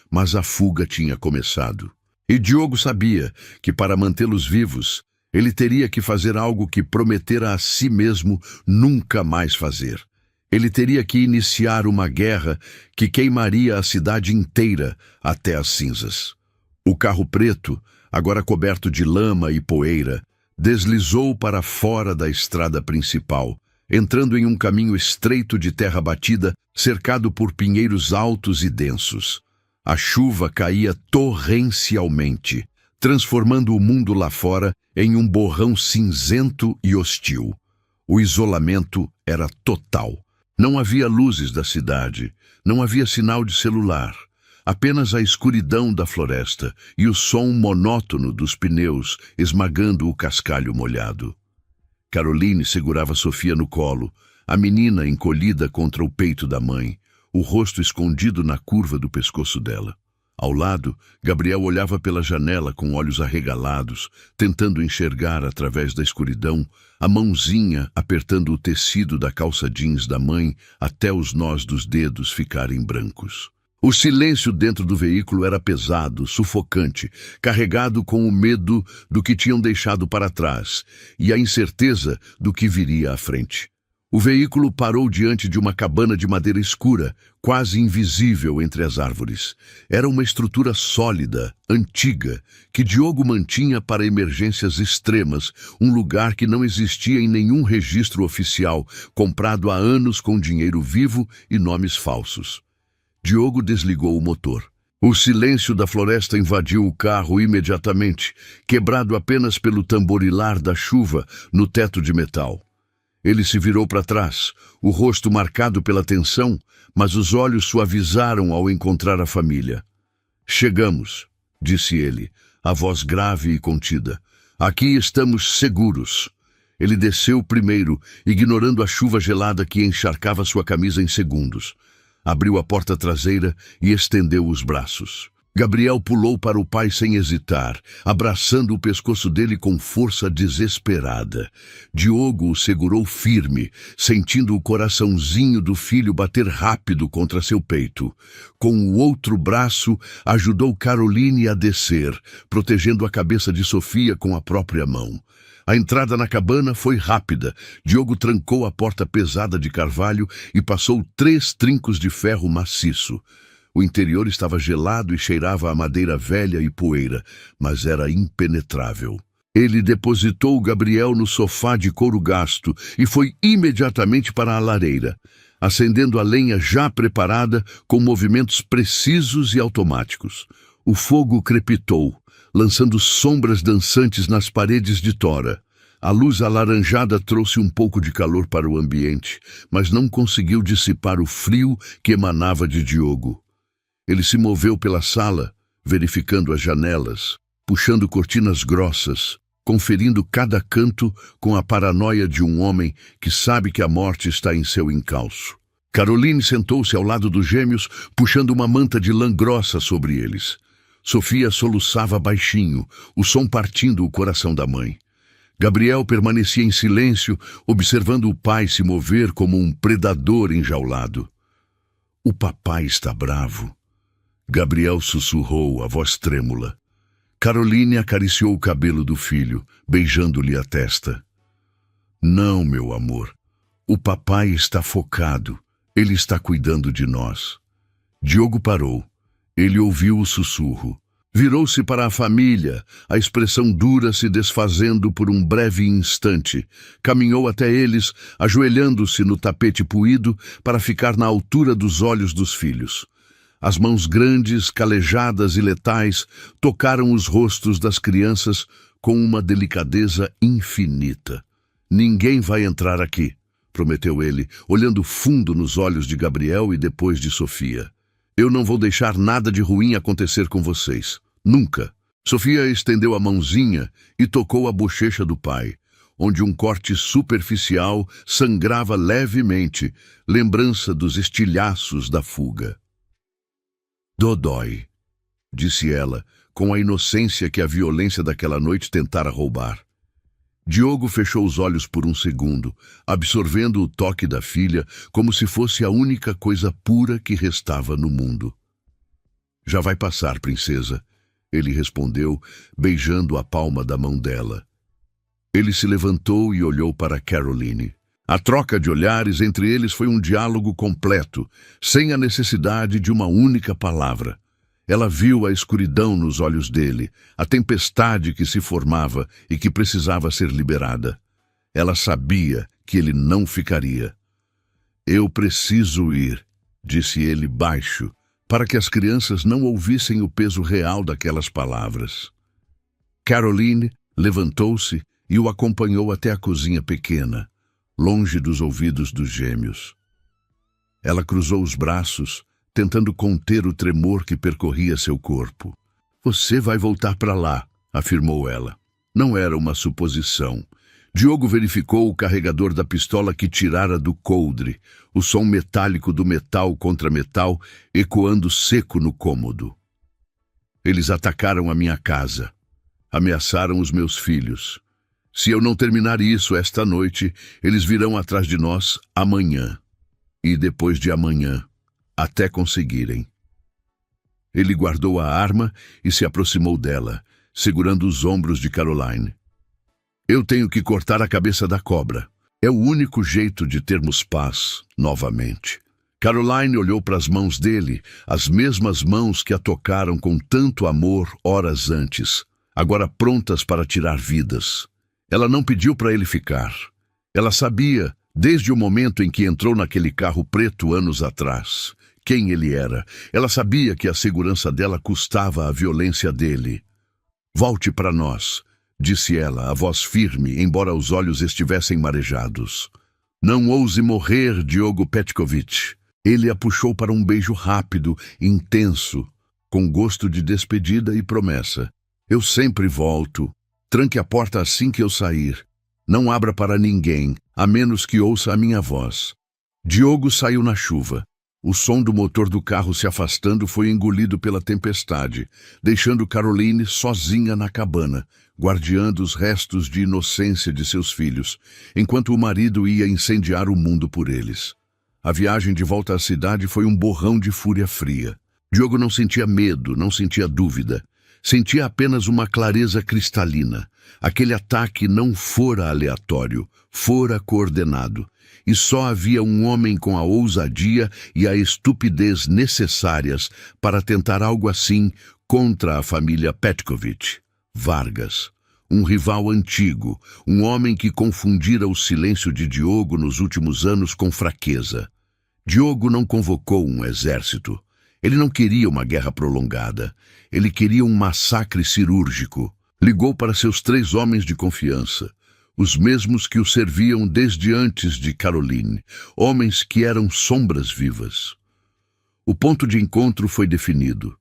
mas a fuga tinha começado. E Diogo sabia que para mantê-los vivos, ele teria que fazer algo que prometera a si mesmo nunca mais fazer. Ele teria que iniciar uma guerra que queimaria a cidade inteira até as cinzas. O carro preto, agora coberto de lama e poeira, deslizou para fora da estrada principal, entrando em um caminho estreito de terra batida, cercado por pinheiros altos e densos. A chuva caía torrencialmente, transformando o mundo lá fora em um borrão cinzento e hostil. O isolamento era total. Não havia luzes da cidade, não havia sinal de celular. Apenas a escuridão da floresta e o som monótono dos pneus esmagando o cascalho molhado. Caroline segurava Sofia no colo, a menina encolhida contra o peito da mãe, o rosto escondido na curva do pescoço dela. Ao lado, Gabriel olhava pela janela com olhos arregalados, tentando enxergar através da escuridão, a mãozinha apertando o tecido da calça jeans da mãe até os nós dos dedos ficarem brancos. O silêncio dentro do veículo era pesado, sufocante, carregado com o medo do que tinham deixado para trás e a incerteza do que viria à frente. O veículo parou diante de uma cabana de madeira escura, quase invisível entre as árvores. Era uma estrutura sólida, antiga, que Diogo mantinha para emergências extremas, um lugar que não existia em nenhum registro oficial, comprado há anos com dinheiro vivo e nomes falsos. Diogo desligou o motor. O silêncio da floresta invadiu o carro imediatamente, quebrado apenas pelo tamborilar da chuva no teto de metal. Ele se virou para trás, o rosto marcado pela tensão, mas os olhos suavizaram ao encontrar a família. "Chegamos", disse ele, a voz grave e contida. "Aqui estamos seguros." Ele desceu primeiro, ignorando a chuva gelada que encharcava sua camisa em segundos. Abriu a porta traseira e estendeu os braços. Gabriel pulou para o pai sem hesitar, abraçando o pescoço dele com força desesperada. Diogo o segurou firme, sentindo o coraçãozinho do filho bater rápido contra seu peito. Com o outro braço, ajudou Caroline a descer, protegendo a cabeça de Sofia com a própria mão. A entrada na cabana foi rápida. Diogo trancou a porta pesada de carvalho e passou 3 trincos de ferro maciço. O interior estava gelado e cheirava a madeira velha e poeira, mas era impenetrável. Ele depositou Gabriel no sofá de couro gasto e foi imediatamente para a lareira, acendendo a lenha já preparada com movimentos precisos e automáticos. O fogo crepitou, lançando sombras dançantes nas paredes de tora. A luz alaranjada trouxe um pouco de calor para o ambiente, mas não conseguiu dissipar o frio que emanava de Diogo. Ele se moveu pela sala, verificando as janelas, puxando cortinas grossas, conferindo cada canto com a paranoia de um homem que sabe que a morte está em seu encalço. Caroline sentou-se ao lado dos gêmeos, puxando uma manta de lã grossa sobre eles. Sofia soluçava baixinho, o som partindo o coração da mãe. Gabriel permanecia em silêncio, observando o pai se mover como um predador enjaulado. "O papai está bravo." Gabriel sussurrou, a voz trêmula. Caroline acariciou o cabelo do filho, beijando-lhe a testa. "Não, meu amor. O papai está focado. Ele está cuidando de nós." Diogo parou. Ele ouviu o sussurro. Virou-se para a família, a expressão dura se desfazendo por um breve instante. Caminhou até eles, ajoelhando-se no tapete puído para ficar na altura dos olhos dos filhos. As mãos grandes, calejadas e letais tocaram os rostos das crianças com uma delicadeza infinita. "Ninguém vai entrar aqui", prometeu ele, olhando fundo nos olhos de Gabriel e depois de Sofia. "Eu não vou deixar nada de ruim acontecer com vocês. Nunca." Sofia estendeu a mãozinha e tocou a bochecha do pai, onde um corte superficial sangrava levemente, lembrança dos estilhaços da fuga. "Dodói", disse ela, com a inocência que a violência daquela noite tentara roubar. Diogo fechou os olhos por um segundo, absorvendo o toque da filha como se fosse a única coisa pura que restava no mundo. "Já vai passar, princesa", ele respondeu, beijando a palma da mão dela. Ele se levantou e olhou para Caroline. A troca de olhares entre eles foi um diálogo completo, sem a necessidade de uma única palavra. Ela viu a escuridão nos olhos dele, a tempestade que se formava e que precisava ser liberada. Ela sabia que ele não ficaria. "Eu preciso ir", disse ele baixo, para que as crianças não ouvissem o peso real daquelas palavras. Caroline levantou-se e o acompanhou até a cozinha pequena, longe dos ouvidos dos gêmeos. Ela cruzou os braços, tentando conter o tremor que percorria seu corpo. "Você vai voltar para lá", afirmou ela. Não era uma suposição. Diogo verificou o carregador da pistola que tirara do coldre, o som metálico do metal contra metal ecoando seco no cômodo. "Eles atacaram a minha casa. Ameaçaram os meus filhos. Se eu não terminar isso esta noite, eles virão atrás de nós amanhã. E depois de amanhã, até conseguirem." Ele guardou a arma e se aproximou dela, segurando os ombros de Caroline. "Eu tenho que cortar a cabeça da cobra. É o único jeito de termos paz novamente." Caroline olhou para as mãos dele, as mesmas mãos que a tocaram com tanto amor horas antes, agora prontas para tirar vidas. Ela não pediu para ele ficar. Ela sabia, desde o momento em que entrou naquele carro preto anos atrás, quem ele era. Ela sabia que a segurança dela custava a violência dele. "Volte para nós", disse ela, a voz firme, embora os olhos estivessem marejados. "Não ouse morrer, Diogo Petkovic." Ele a puxou para um beijo rápido, intenso, com gosto de despedida e promessa. "Eu sempre volto. Tranque a porta assim que eu sair. Não abra para ninguém, a menos que ouça a minha voz." Diogo saiu na chuva. O som do motor do carro se afastando foi engolido pela tempestade, deixando Caroline sozinha na cabana, guardiando os restos de inocência de seus filhos, enquanto o marido ia incendiar o mundo por eles. A viagem de volta à cidade foi um borrão de fúria fria. Diogo não sentia medo, não sentia dúvida. Sentia apenas uma clareza cristalina. Aquele ataque não fora aleatório, fora coordenado. E só havia um homem com a ousadia e a estupidez necessárias para tentar algo assim contra a família Petkovic. Vargas. Um rival antigo, um homem que confundira o silêncio de Diogo nos últimos anos com fraqueza. Diogo não convocou um exército. Ele não queria uma guerra prolongada. Ele queria um massacre cirúrgico. Ligou para seus 3 homens de confiança, os mesmos que o serviam desde antes de Caroline, homens que eram sombras vivas. O ponto de encontro foi definido.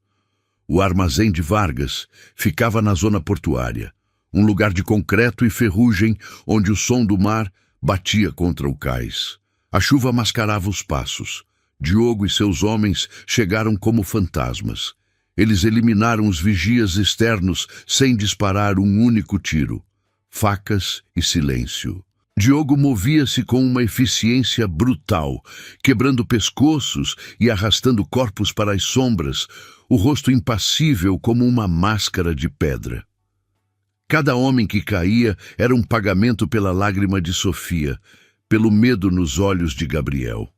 O armazém de Vargas ficava na zona portuária, um lugar de concreto e ferrugem onde o som do mar batia contra o cais. A chuva mascarava os passos. Diogo e seus homens chegaram como fantasmas. Eles eliminaram os vigias externos sem disparar um único tiro. Facas e silêncio. Diogo movia-se com uma eficiência brutal, quebrando pescoços e arrastando corpos para as sombras, o rosto impassível como uma máscara de pedra. Cada homem que caía era um pagamento pela lágrima de Sofia, pelo medo nos olhos de Gabriel.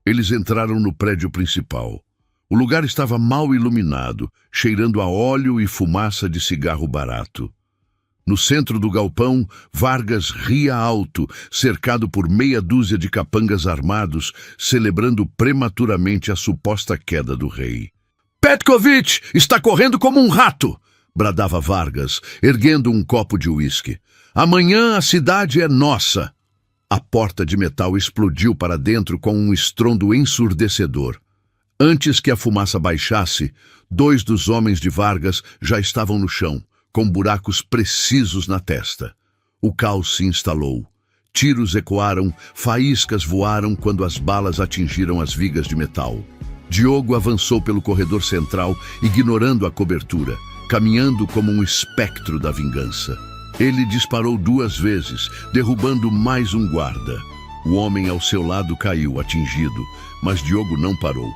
Eles entraram no prédio principal. O lugar estava mal iluminado, cheirando a óleo e fumaça de cigarro barato. No centro do galpão, Vargas ria alto, cercado por meia dúzia de capangas armados, celebrando prematuramente a suposta queda do rei. "Petkovic está correndo como um rato!" bradava Vargas, erguendo um copo de uísque. "Amanhã a cidade é nossa!" A porta de metal explodiu para dentro com um estrondo ensurdecedor. Antes que a fumaça baixasse, 2 dos homens de Vargas já estavam no chão, com buracos precisos na testa. O caos se instalou. Tiros ecoaram, faíscas voaram quando as balas atingiram as vigas de metal. Diogo avançou pelo corredor central, ignorando a cobertura, caminhando como um espectro da vingança. Ele disparou 2 vezes, derrubando mais um guarda. O homem ao seu lado caiu, atingido, mas Diogo não parou.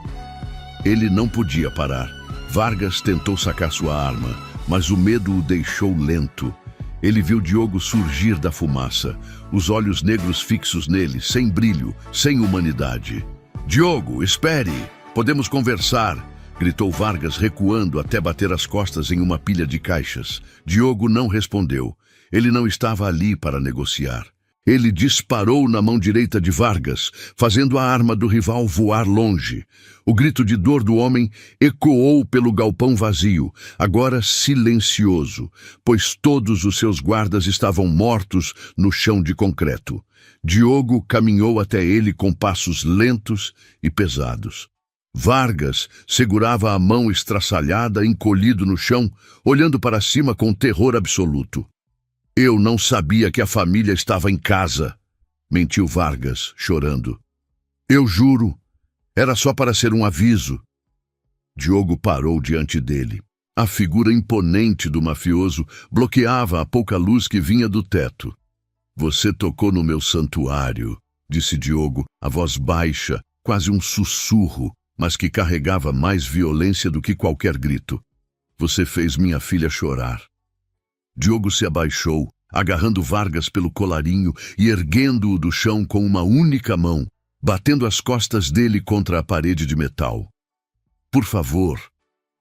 Ele não podia parar. Vargas tentou sacar sua arma, mas o medo o deixou lento. Ele viu Diogo surgir da fumaça, os olhos negros fixos nele, sem brilho, sem humanidade. "Diogo, espere! Podemos conversar!" gritou Vargas, recuando até bater as costas em uma pilha de caixas. Diogo não respondeu. Ele não estava ali para negociar. Ele disparou na mão direita de Vargas, fazendo a arma do rival voar longe. O grito de dor do homem ecoou pelo galpão vazio, agora silencioso, pois todos os seus guardas estavam mortos no chão de concreto. Diogo caminhou até ele com passos lentos e pesados. Vargas segurava a mão estraçalhada, encolhido no chão, olhando para cima com terror absoluto. "Eu não sabia que a família estava em casa", mentiu Vargas, chorando. "Eu juro, era só para ser um aviso." Diogo parou diante dele. A figura imponente do mafioso bloqueava a pouca luz que vinha do teto. "Você tocou no meu santuário", disse Diogo, a voz baixa, quase um sussurro, mas que carregava mais violência do que qualquer grito. "Você fez minha filha chorar." Diogo se abaixou, agarrando Vargas pelo colarinho e erguendo-o do chão com uma única mão, batendo as costas dele contra a parede de metal. "Por favor,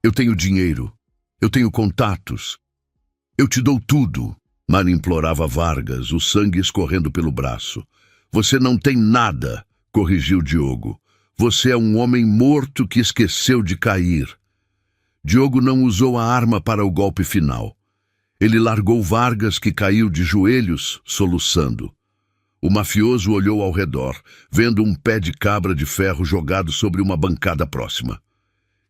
eu tenho dinheiro, eu tenho contatos. Eu te dou tudo", Mar implorava Vargas, o sangue escorrendo pelo braço. "Você não tem nada", corrigiu Diogo. "Você é um homem morto que esqueceu de cair." Diogo não usou a arma para o golpe final. Ele largou Vargas, que caiu de joelhos, soluçando. O mafioso olhou ao redor, vendo um pé de cabra de ferro jogado sobre uma bancada próxima.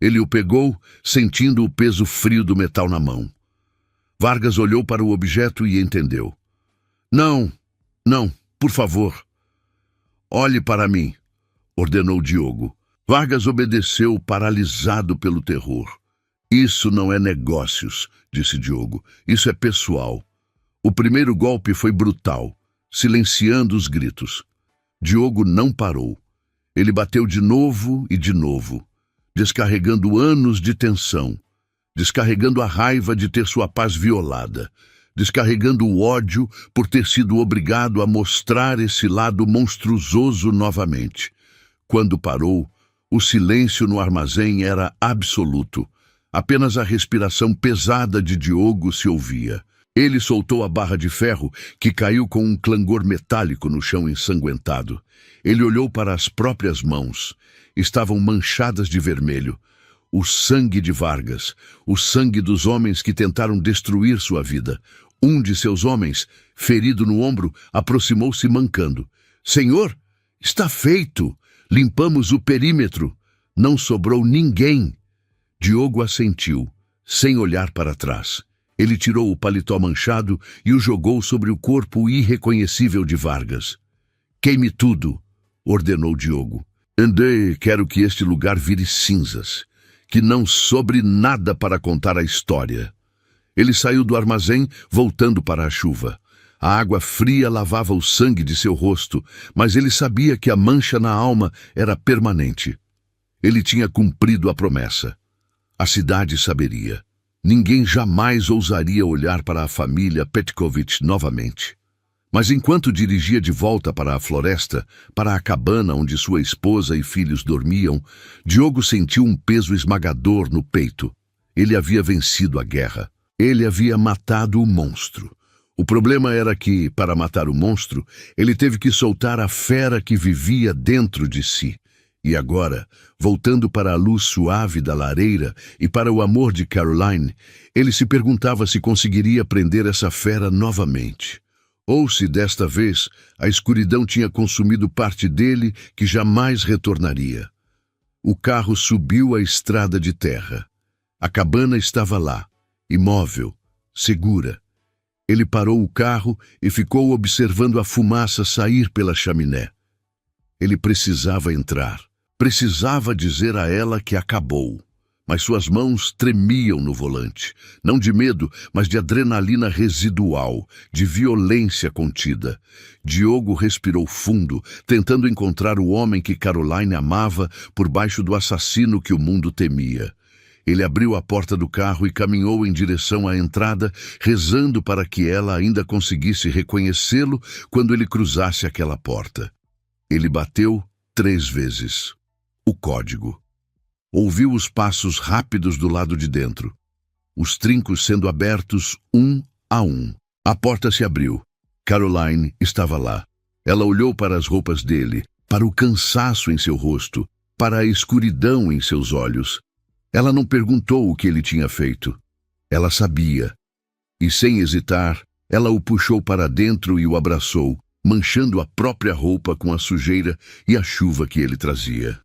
Ele o pegou, sentindo o peso frio do metal na mão. Vargas olhou para o objeto e entendeu. Não, por favor." "Olhe para mim", ordenou Diogo. Vargas obedeceu, paralisado pelo terror. "Isso não é negócios", disse Diogo. "Isso é pessoal." O primeiro golpe foi brutal, silenciando os gritos. Diogo não parou. Ele bateu de novo e de novo, descarregando anos de tensão. descarregando a raiva de ter sua paz violada, descarregando o ódio por ter sido obrigado a mostrar esse lado monstruoso novamente. Quando parou, o silêncio no armazém era absoluto. Apenas a respiração pesada de Diogo se ouvia. Ele soltou a barra de ferro, que caiu com um clangor metálico no chão ensanguentado. Ele olhou para as próprias mãos. Estavam manchadas de vermelho. O sangue de Vargas, o sangue dos homens que tentaram destruir sua vida. Um de seus homens, ferido no ombro, aproximou-se mancando. "Senhor, está feito! Limpamos o perímetro. Não sobrou ninguém." Diogo assentiu, sem olhar para trás. Ele tirou o paletó manchado e o jogou sobre o corpo irreconhecível de Vargas. "Queime tudo", ordenou Diogo. "Andei, quero que este lugar vire cinzas. Que não sobre nada para contar a história." Ele saiu do armazém, voltando para a chuva. A água fria lavava o sangue de seu rosto, mas ele sabia que a mancha na alma era permanente. Ele tinha cumprido a promessa. A cidade saberia. Ninguém jamais ousaria olhar para a família Petkovic novamente. Mas enquanto dirigia de volta para a floresta, para a cabana onde sua esposa e filhos dormiam, Diogo sentiu um peso esmagador no peito. Ele havia vencido a guerra. Ele havia matado o monstro. O problema era que, para matar o monstro, ele teve que soltar a fera que vivia dentro de si. E agora, voltando para a luz suave da lareira e para o amor de Caroline, ele se perguntava se conseguiria prender essa fera novamente. Ou se, desta vez, a escuridão tinha consumido parte dele que jamais retornaria. O carro subiu a estrada de terra. A cabana estava lá, imóvel, segura. Ele parou o carro e ficou observando a fumaça sair pela chaminé. Ele precisava entrar. Precisava dizer a ela que acabou. Mas suas mãos tremiam no volante. Não de medo, mas de adrenalina residual, de violência contida. Diogo respirou fundo, tentando encontrar o homem que Caroline amava por baixo do assassino que o mundo temia. Ele abriu a porta do carro e caminhou em direção à entrada, rezando para que ela ainda conseguisse reconhecê-lo quando ele cruzasse aquela porta. Ele bateu 3 vezes. O código. Ouviu os passos rápidos do lado de dentro. Os trincos sendo abertos um a um. A porta se abriu. Caroline estava lá. Ela olhou para as roupas dele, para o cansaço em seu rosto, para a escuridão em seus olhos. Ela não perguntou o que ele tinha feito. Ela sabia. E sem hesitar, ela o puxou para dentro e o abraçou, manchando a própria roupa com a sujeira e a chuva que ele trazia.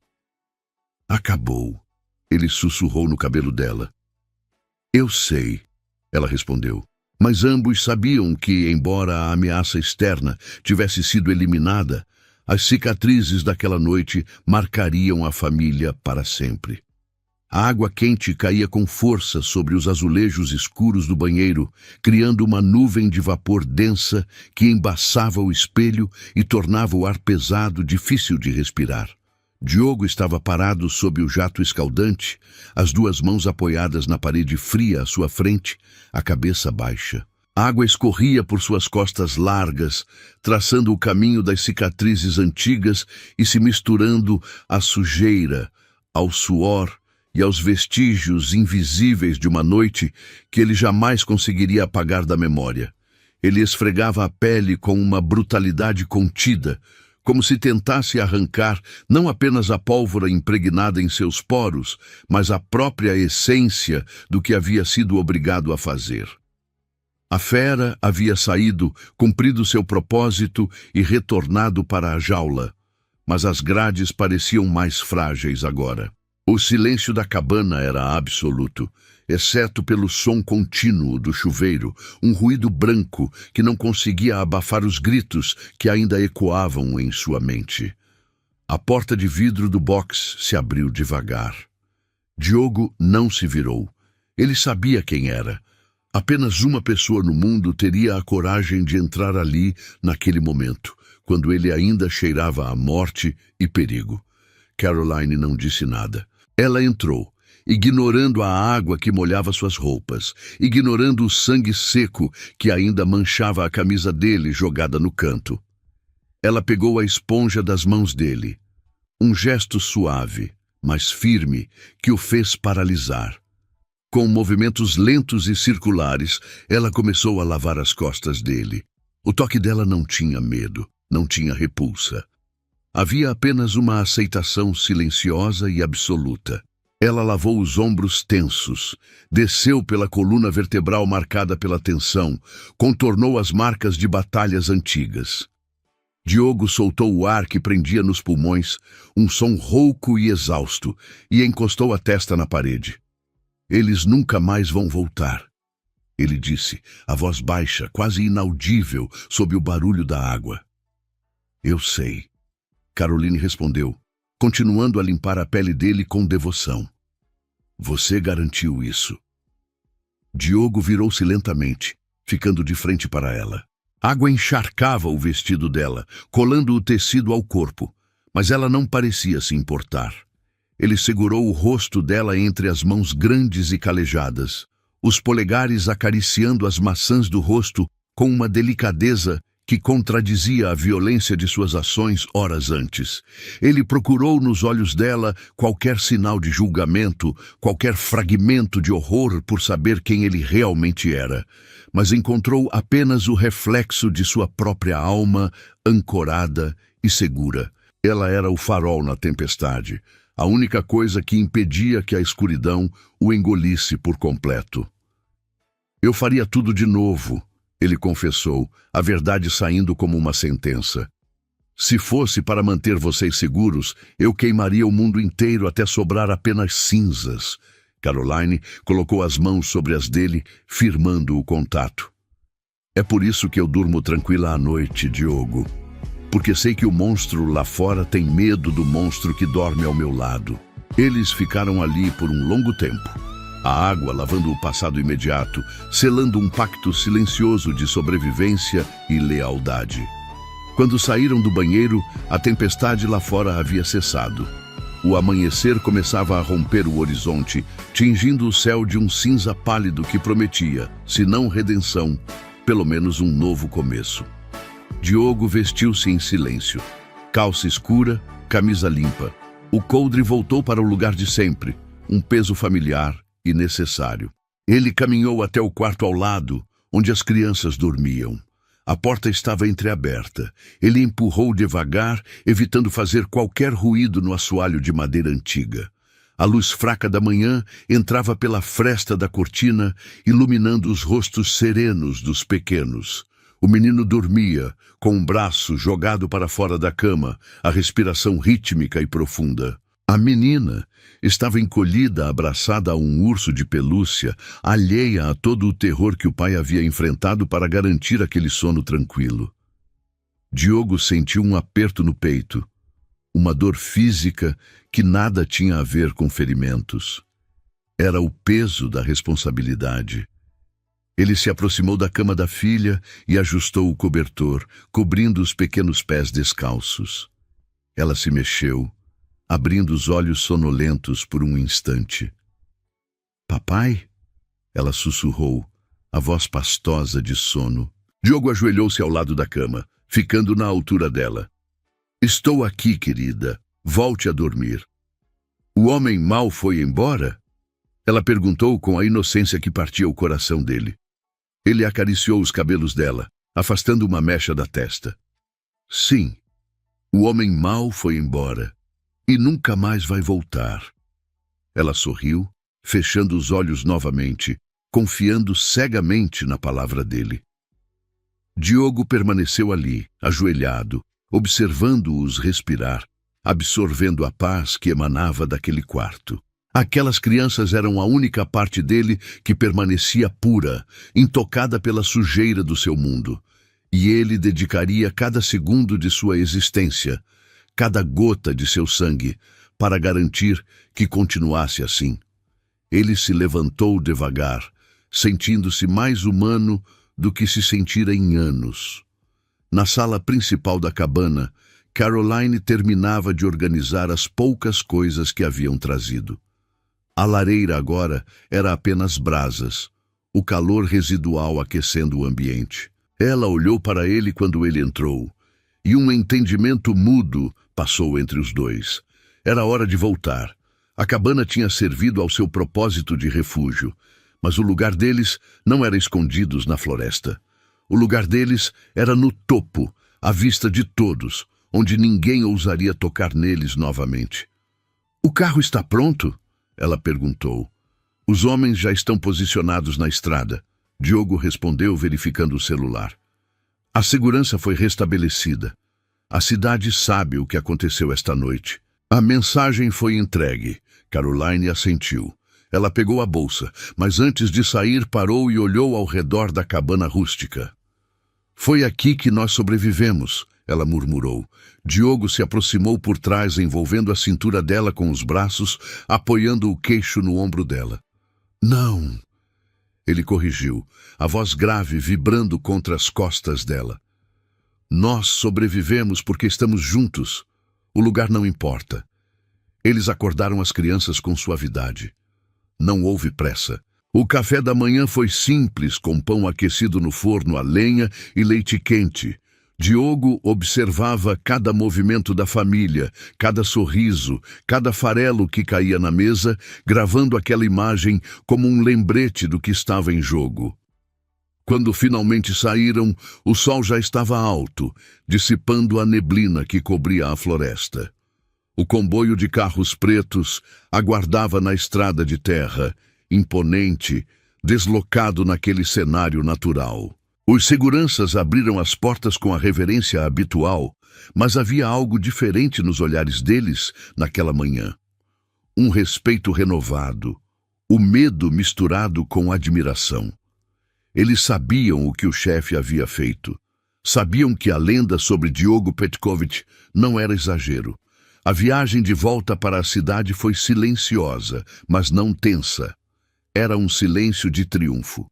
"Acabou", ele sussurrou no cabelo dela. "Eu sei", ela respondeu. Mas ambos sabiam que, embora a ameaça externa tivesse sido eliminada, as cicatrizes daquela noite marcariam a família para sempre. A água quente caía com força sobre os azulejos escuros do banheiro, criando uma nuvem de vapor densa que embaçava o espelho e tornava o ar pesado, difícil de respirar. Diogo estava parado sob o jato escaldante, as 2 mãos apoiadas na parede fria à sua frente, a cabeça baixa. A água escorria por suas costas largas, traçando o caminho das cicatrizes antigas e se misturando à sujeira, ao suor e aos vestígios invisíveis de uma noite que ele jamais conseguiria apagar da memória. Ele esfregava a pele com uma brutalidade contida, como se tentasse arrancar não apenas a pólvora impregnada em seus poros, mas a própria essência do que havia sido obrigado a fazer. A fera havia saído, cumprido seu propósito e retornado para a jaula, mas as grades pareciam mais frágeis agora. O silêncio da cabana era absoluto, exceto pelo som contínuo do chuveiro, um ruído branco que não conseguia abafar os gritos que ainda ecoavam em sua mente. A porta de vidro do box se abriu devagar. Diogo não se virou. Ele sabia quem era. Apenas uma pessoa no mundo teria a coragem de entrar ali naquele momento, quando ele ainda cheirava a morte e perigo. Caroline não disse nada. Ela entrou, ignorando a água que molhava suas roupas, ignorando o sangue seco que ainda manchava a camisa dele jogada no canto. Ela pegou a esponja das mãos dele, um gesto suave, mas firme, que o fez paralisar. Com movimentos lentos e circulares, ela começou a lavar as costas dele. O toque dela não tinha medo, não tinha repulsa. Havia apenas uma aceitação silenciosa e absoluta. Ela lavou os ombros tensos, desceu pela coluna vertebral marcada pela tensão, contornou as marcas de batalhas antigas. Diogo soltou o ar que prendia nos pulmões, um som rouco e exausto, e encostou a testa na parede. Eles nunca mais vão voltar, ele disse, a voz baixa, quase inaudível, sob o barulho da água. Eu sei, Caroline respondeu, continuando a limpar a pele dele com devoção. Você garantiu isso. Diogo virou-se lentamente, ficando de frente para ela. Água encharcava o vestido dela, colando o tecido ao corpo, mas ela não parecia se importar. Ele segurou o rosto dela entre as mãos grandes e calejadas, os polegares acariciando as maçãs do rosto com uma delicadeza que contradizia a violência de suas ações horas antes. Ele procurou nos olhos dela qualquer sinal de julgamento, qualquer fragmento de horror por saber quem ele realmente era, mas encontrou apenas o reflexo de sua própria alma, ancorada e segura. Ela era o farol na tempestade, a única coisa que impedia que a escuridão o engolisse por completo. Eu faria tudo de novo, ele confessou, a verdade saindo como uma sentença. Se fosse para manter vocês seguros, eu queimaria o mundo inteiro até sobrar apenas cinzas. Caroline colocou as mãos sobre as dele, firmando o contato. É por isso que eu durmo tranquila à noite, Diogo. Porque sei que o monstro lá fora tem medo do monstro que dorme ao meu lado. Eles ficaram ali por um longo tempo. A água lavando o passado imediato, selando um pacto silencioso de sobrevivência e lealdade. Quando saíram do banheiro, a tempestade lá fora havia cessado. O amanhecer começava a romper o horizonte, tingindo o céu de um cinza pálido que prometia, se não redenção, pelo menos um novo começo. Diogo vestiu-se em silêncio. Calça escura, camisa limpa. O coldre voltou para o lugar de sempre, um peso familiar e necessário. Ele caminhou até o quarto ao lado, onde as crianças dormiam. A porta estava entreaberta. Ele empurrou devagar, evitando fazer qualquer ruído no assoalho de madeira antiga. A luz fraca da manhã entrava pela fresta da cortina, iluminando os rostos serenos dos pequenos. O menino dormia, com um braço jogado para fora da cama, a respiração rítmica e profunda. A menina estava encolhida, abraçada a um urso de pelúcia, alheia a todo o terror que o pai havia enfrentado para garantir aquele sono tranquilo. Diogo sentiu um aperto no peito, uma dor física que nada tinha a ver com ferimentos. Era o peso da responsabilidade. Ele se aproximou da cama da filha e ajustou o cobertor, cobrindo os pequenos pés descalços. Ela se mexeu, abrindo os olhos sonolentos por um instante. Papai? Ela sussurrou, a voz pastosa de sono. Diogo ajoelhou-se ao lado da cama, ficando na altura dela. Estou aqui, querida. Volte a dormir. O homem mau foi embora? Ela perguntou com a inocência que partia o coração dele. Ele acariciou os cabelos dela, afastando uma mecha da testa. Sim, o homem mau foi embora. E nunca mais vai voltar. Ela sorriu, fechando os olhos novamente, confiando cegamente na palavra dele. Diogo permaneceu ali, ajoelhado, observando-os respirar, absorvendo a paz que emanava daquele quarto. Aquelas crianças eram a única parte dele que permanecia pura, intocada pela sujeira do seu mundo, e ele dedicaria cada segundo de sua existência, cada gota de seu sangue, para garantir que continuasse assim. Ele se levantou devagar, sentindo-se mais humano do que se sentira em anos. Na sala principal da cabana, Caroline terminava de organizar as poucas coisas que haviam trazido. A lareira agora era apenas brasas, o calor residual aquecendo o ambiente. Ela olhou para ele quando ele entrou, e um entendimento mudo passou entre os dois. Era hora de voltar. A cabana tinha servido ao seu propósito de refúgio, mas o lugar deles não era escondidos na floresta. O lugar deles era no topo, à vista de todos, onde ninguém ousaria tocar neles novamente. "O carro está pronto?" ela perguntou. "Os homens já estão posicionados na estrada." Diogo respondeu, verificando o celular. A segurança foi restabelecida. A cidade sabe o que aconteceu esta noite. A mensagem foi entregue. Caroline assentiu. Ela pegou a bolsa, mas antes de sair parou e olhou ao redor da cabana rústica. "Foi aqui que nós sobrevivemos", ela murmurou. Diogo se aproximou por trás, envolvendo a cintura dela com os braços, apoiando o queixo no ombro dela. "Não", ele corrigiu, a voz grave vibrando contra as costas dela. "Nós sobrevivemos porque estamos juntos. O lugar não importa." Eles acordaram as crianças com suavidade. Não houve pressa. O café da manhã foi simples, com pão aquecido no forno a lenha e leite quente. Diogo observava cada movimento da família, cada sorriso, cada farelo que caía na mesa, gravando aquela imagem como um lembrete do que estava em jogo. Quando finalmente saíram, o sol já estava alto, dissipando a neblina que cobria a floresta. O comboio de carros pretos aguardava na estrada de terra, imponente, deslocado naquele cenário natural. Os seguranças abriram as portas com a reverência habitual, mas havia algo diferente nos olhares deles naquela manhã. Um respeito renovado, o medo misturado com admiração. Eles sabiam o que o chefe havia feito. Sabiam que a lenda sobre Diogo Petkovic não era exagero. A viagem de volta para a cidade foi silenciosa, mas não tensa. Era um silêncio de triunfo.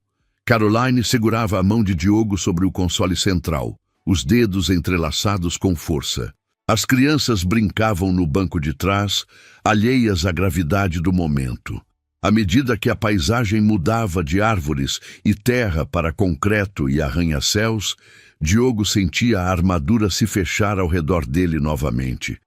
Caroline segurava a mão de Diogo sobre o console central, os dedos entrelaçados com força. As crianças brincavam no banco de trás, alheias à gravidade do momento. À medida que a paisagem mudava de árvores e terra para concreto e arranha-céus, Diogo sentia a armadura se fechar ao redor dele novamente.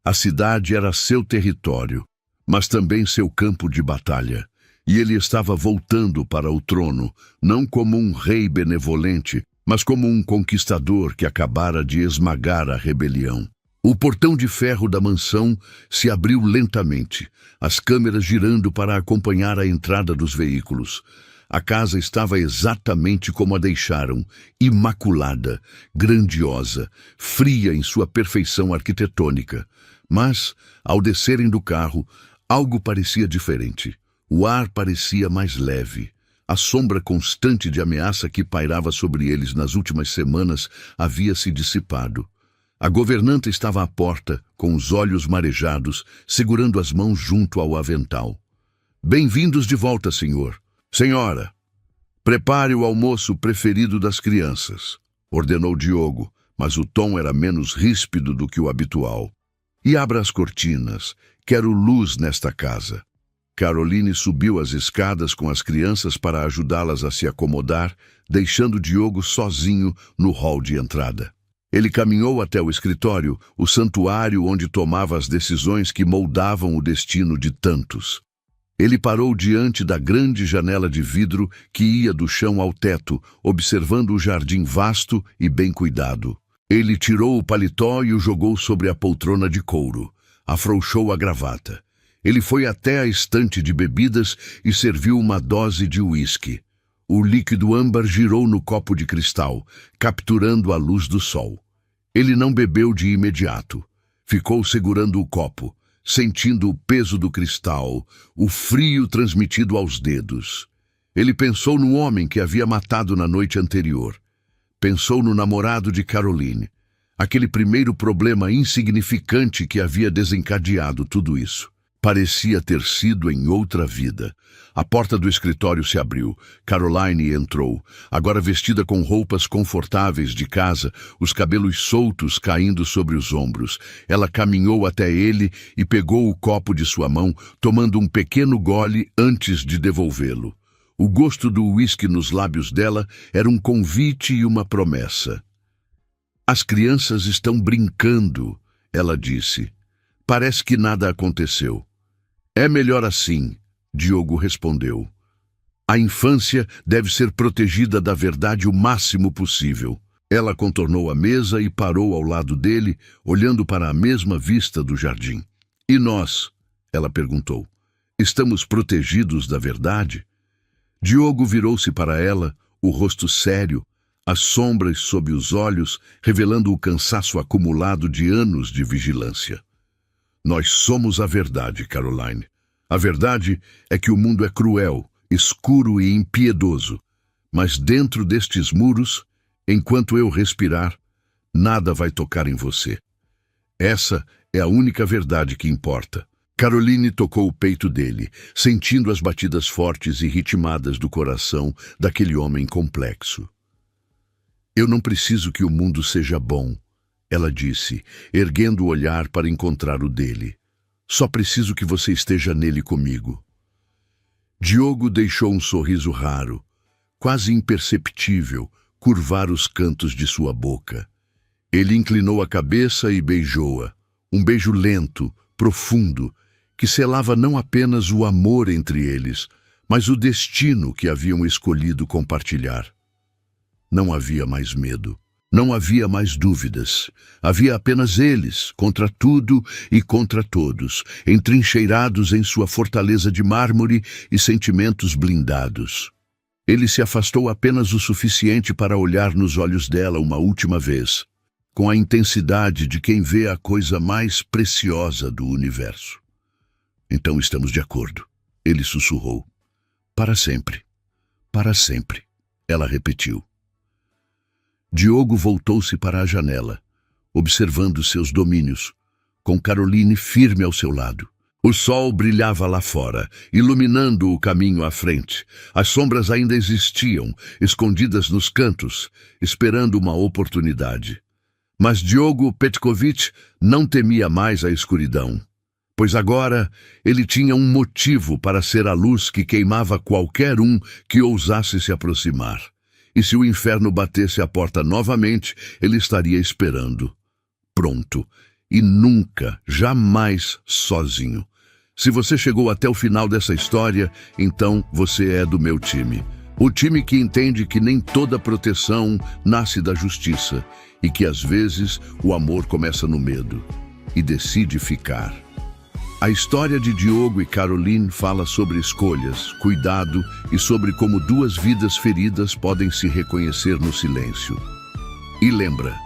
A cidade era seu território, mas também seu campo de batalha. E ele estava voltando para o trono, não como um rei benevolente, mas como um conquistador que acabara de esmagar a rebelião. O portão de ferro da mansão se abriu lentamente, as câmeras girando para acompanhar a entrada dos veículos. A casa estava exatamente como a deixaram, imaculada, grandiosa, fria em sua perfeição arquitetônica. Mas, ao descerem do carro, algo parecia diferente. O ar parecia mais leve. A sombra constante de ameaça que pairava sobre eles nas últimas semanas havia se dissipado. A governanta estava à porta, com os olhos marejados, segurando as mãos junto ao avental. "Bem-vindos de volta, senhor." "Senhora, prepare o almoço preferido das crianças", ordenou Diogo, mas o tom era menos ríspido do que o habitual. "E abra as cortinas. Quero luz nesta casa." Caroline subiu as escadas com as crianças para ajudá-las a se acomodar, deixando Diogo sozinho no hall de entrada. Ele caminhou até o escritório, o santuário onde tomava as decisões que moldavam o destino de tantos. Ele parou diante da grande janela de vidro que ia do chão ao teto, observando o jardim vasto e bem cuidado. Ele tirou o paletó e o jogou sobre a poltrona de couro. Afrouxou a gravata. Ele foi até a estante de bebidas e serviu uma dose de uísque. O líquido âmbar girou no copo de cristal, capturando a luz do sol. Ele não bebeu de imediato. Ficou segurando o copo, sentindo o peso do cristal, o frio transmitido aos dedos. Ele pensou no homem que havia matado na noite anterior. Pensou no namorado de Caroline, aquele primeiro problema insignificante que havia desencadeado tudo isso. Parecia ter sido em outra vida. A porta do escritório se abriu. Caroline entrou, agora vestida com roupas confortáveis de casa, os cabelos soltos caindo sobre os ombros. Ela caminhou até ele e pegou o copo de sua mão, tomando um pequeno gole antes de devolvê-lo. O gosto do uísque nos lábios dela era um convite e uma promessa. As crianças estão brincando, ela disse. Parece que nada aconteceu. É melhor assim, Diogo respondeu. A infância deve ser protegida da verdade o máximo possível. Ela contornou a mesa e parou ao lado dele, olhando para a mesma vista do jardim. E nós? Ela perguntou. Estamos protegidos da verdade? Diogo virou-se para ela, o rosto sério, as sombras sob os olhos, revelando o cansaço acumulado de anos de vigilância. Nós somos a verdade, Caroline. A verdade é que o mundo é cruel, escuro e impiedoso, mas dentro destes muros, enquanto eu respirar, nada vai tocar em você. Essa é a única verdade que importa. Caroline tocou o peito dele, sentindo as batidas fortes e ritmadas do coração daquele homem complexo. Eu não preciso que o mundo seja bom, ela disse, erguendo o olhar para encontrar o dele. Só preciso que você esteja nele comigo. Diogo deixou um sorriso raro, quase imperceptível, curvar os cantos de sua boca. Ele inclinou a cabeça e beijou-a, um beijo lento, profundo, que selava não apenas o amor entre eles, mas o destino que haviam escolhido compartilhar. Não havia mais medo. Não havia mais dúvidas. Havia apenas eles, contra tudo e contra todos, entrincheirados em sua fortaleza de mármore e sentimentos blindados. Ele se afastou apenas o suficiente para olhar nos olhos dela uma última vez, com a intensidade de quem vê a coisa mais preciosa do universo. Então estamos de acordo, ele sussurrou. Para sempre. Para sempre, ela repetiu. Diogo voltou-se para a janela, observando seus domínios, com Caroline firme ao seu lado. O sol brilhava lá fora, iluminando o caminho à frente. As sombras ainda existiam, escondidas nos cantos, esperando uma oportunidade. Mas Diogo Petkovic não temia mais a escuridão, pois agora ele tinha um motivo para ser a luz que queimava qualquer um que ousasse se aproximar. E se o inferno batesse a porta novamente, ele estaria esperando. Pronto. E nunca, jamais sozinho. Se você chegou até o final dessa história, então você é do meu time. O time que entende que nem toda proteção nasce da justiça e que às vezes o amor começa no medo e decide ficar. A história de Diogo e Caroline fala sobre escolhas, cuidado e sobre como duas vidas feridas podem se reconhecer no silêncio. E lembra,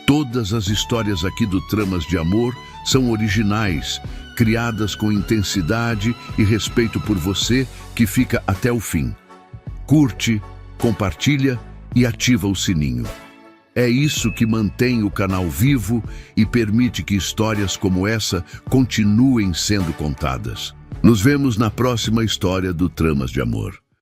todas as histórias aqui do Tramas de Amor são originais, criadas com intensidade e respeito por você que fica até o fim. Curte, compartilha e ativa o sininho. É isso que mantém o canal vivo e permite que histórias como essa continuem sendo contadas. Nos vemos na próxima história do Tramas de Amor.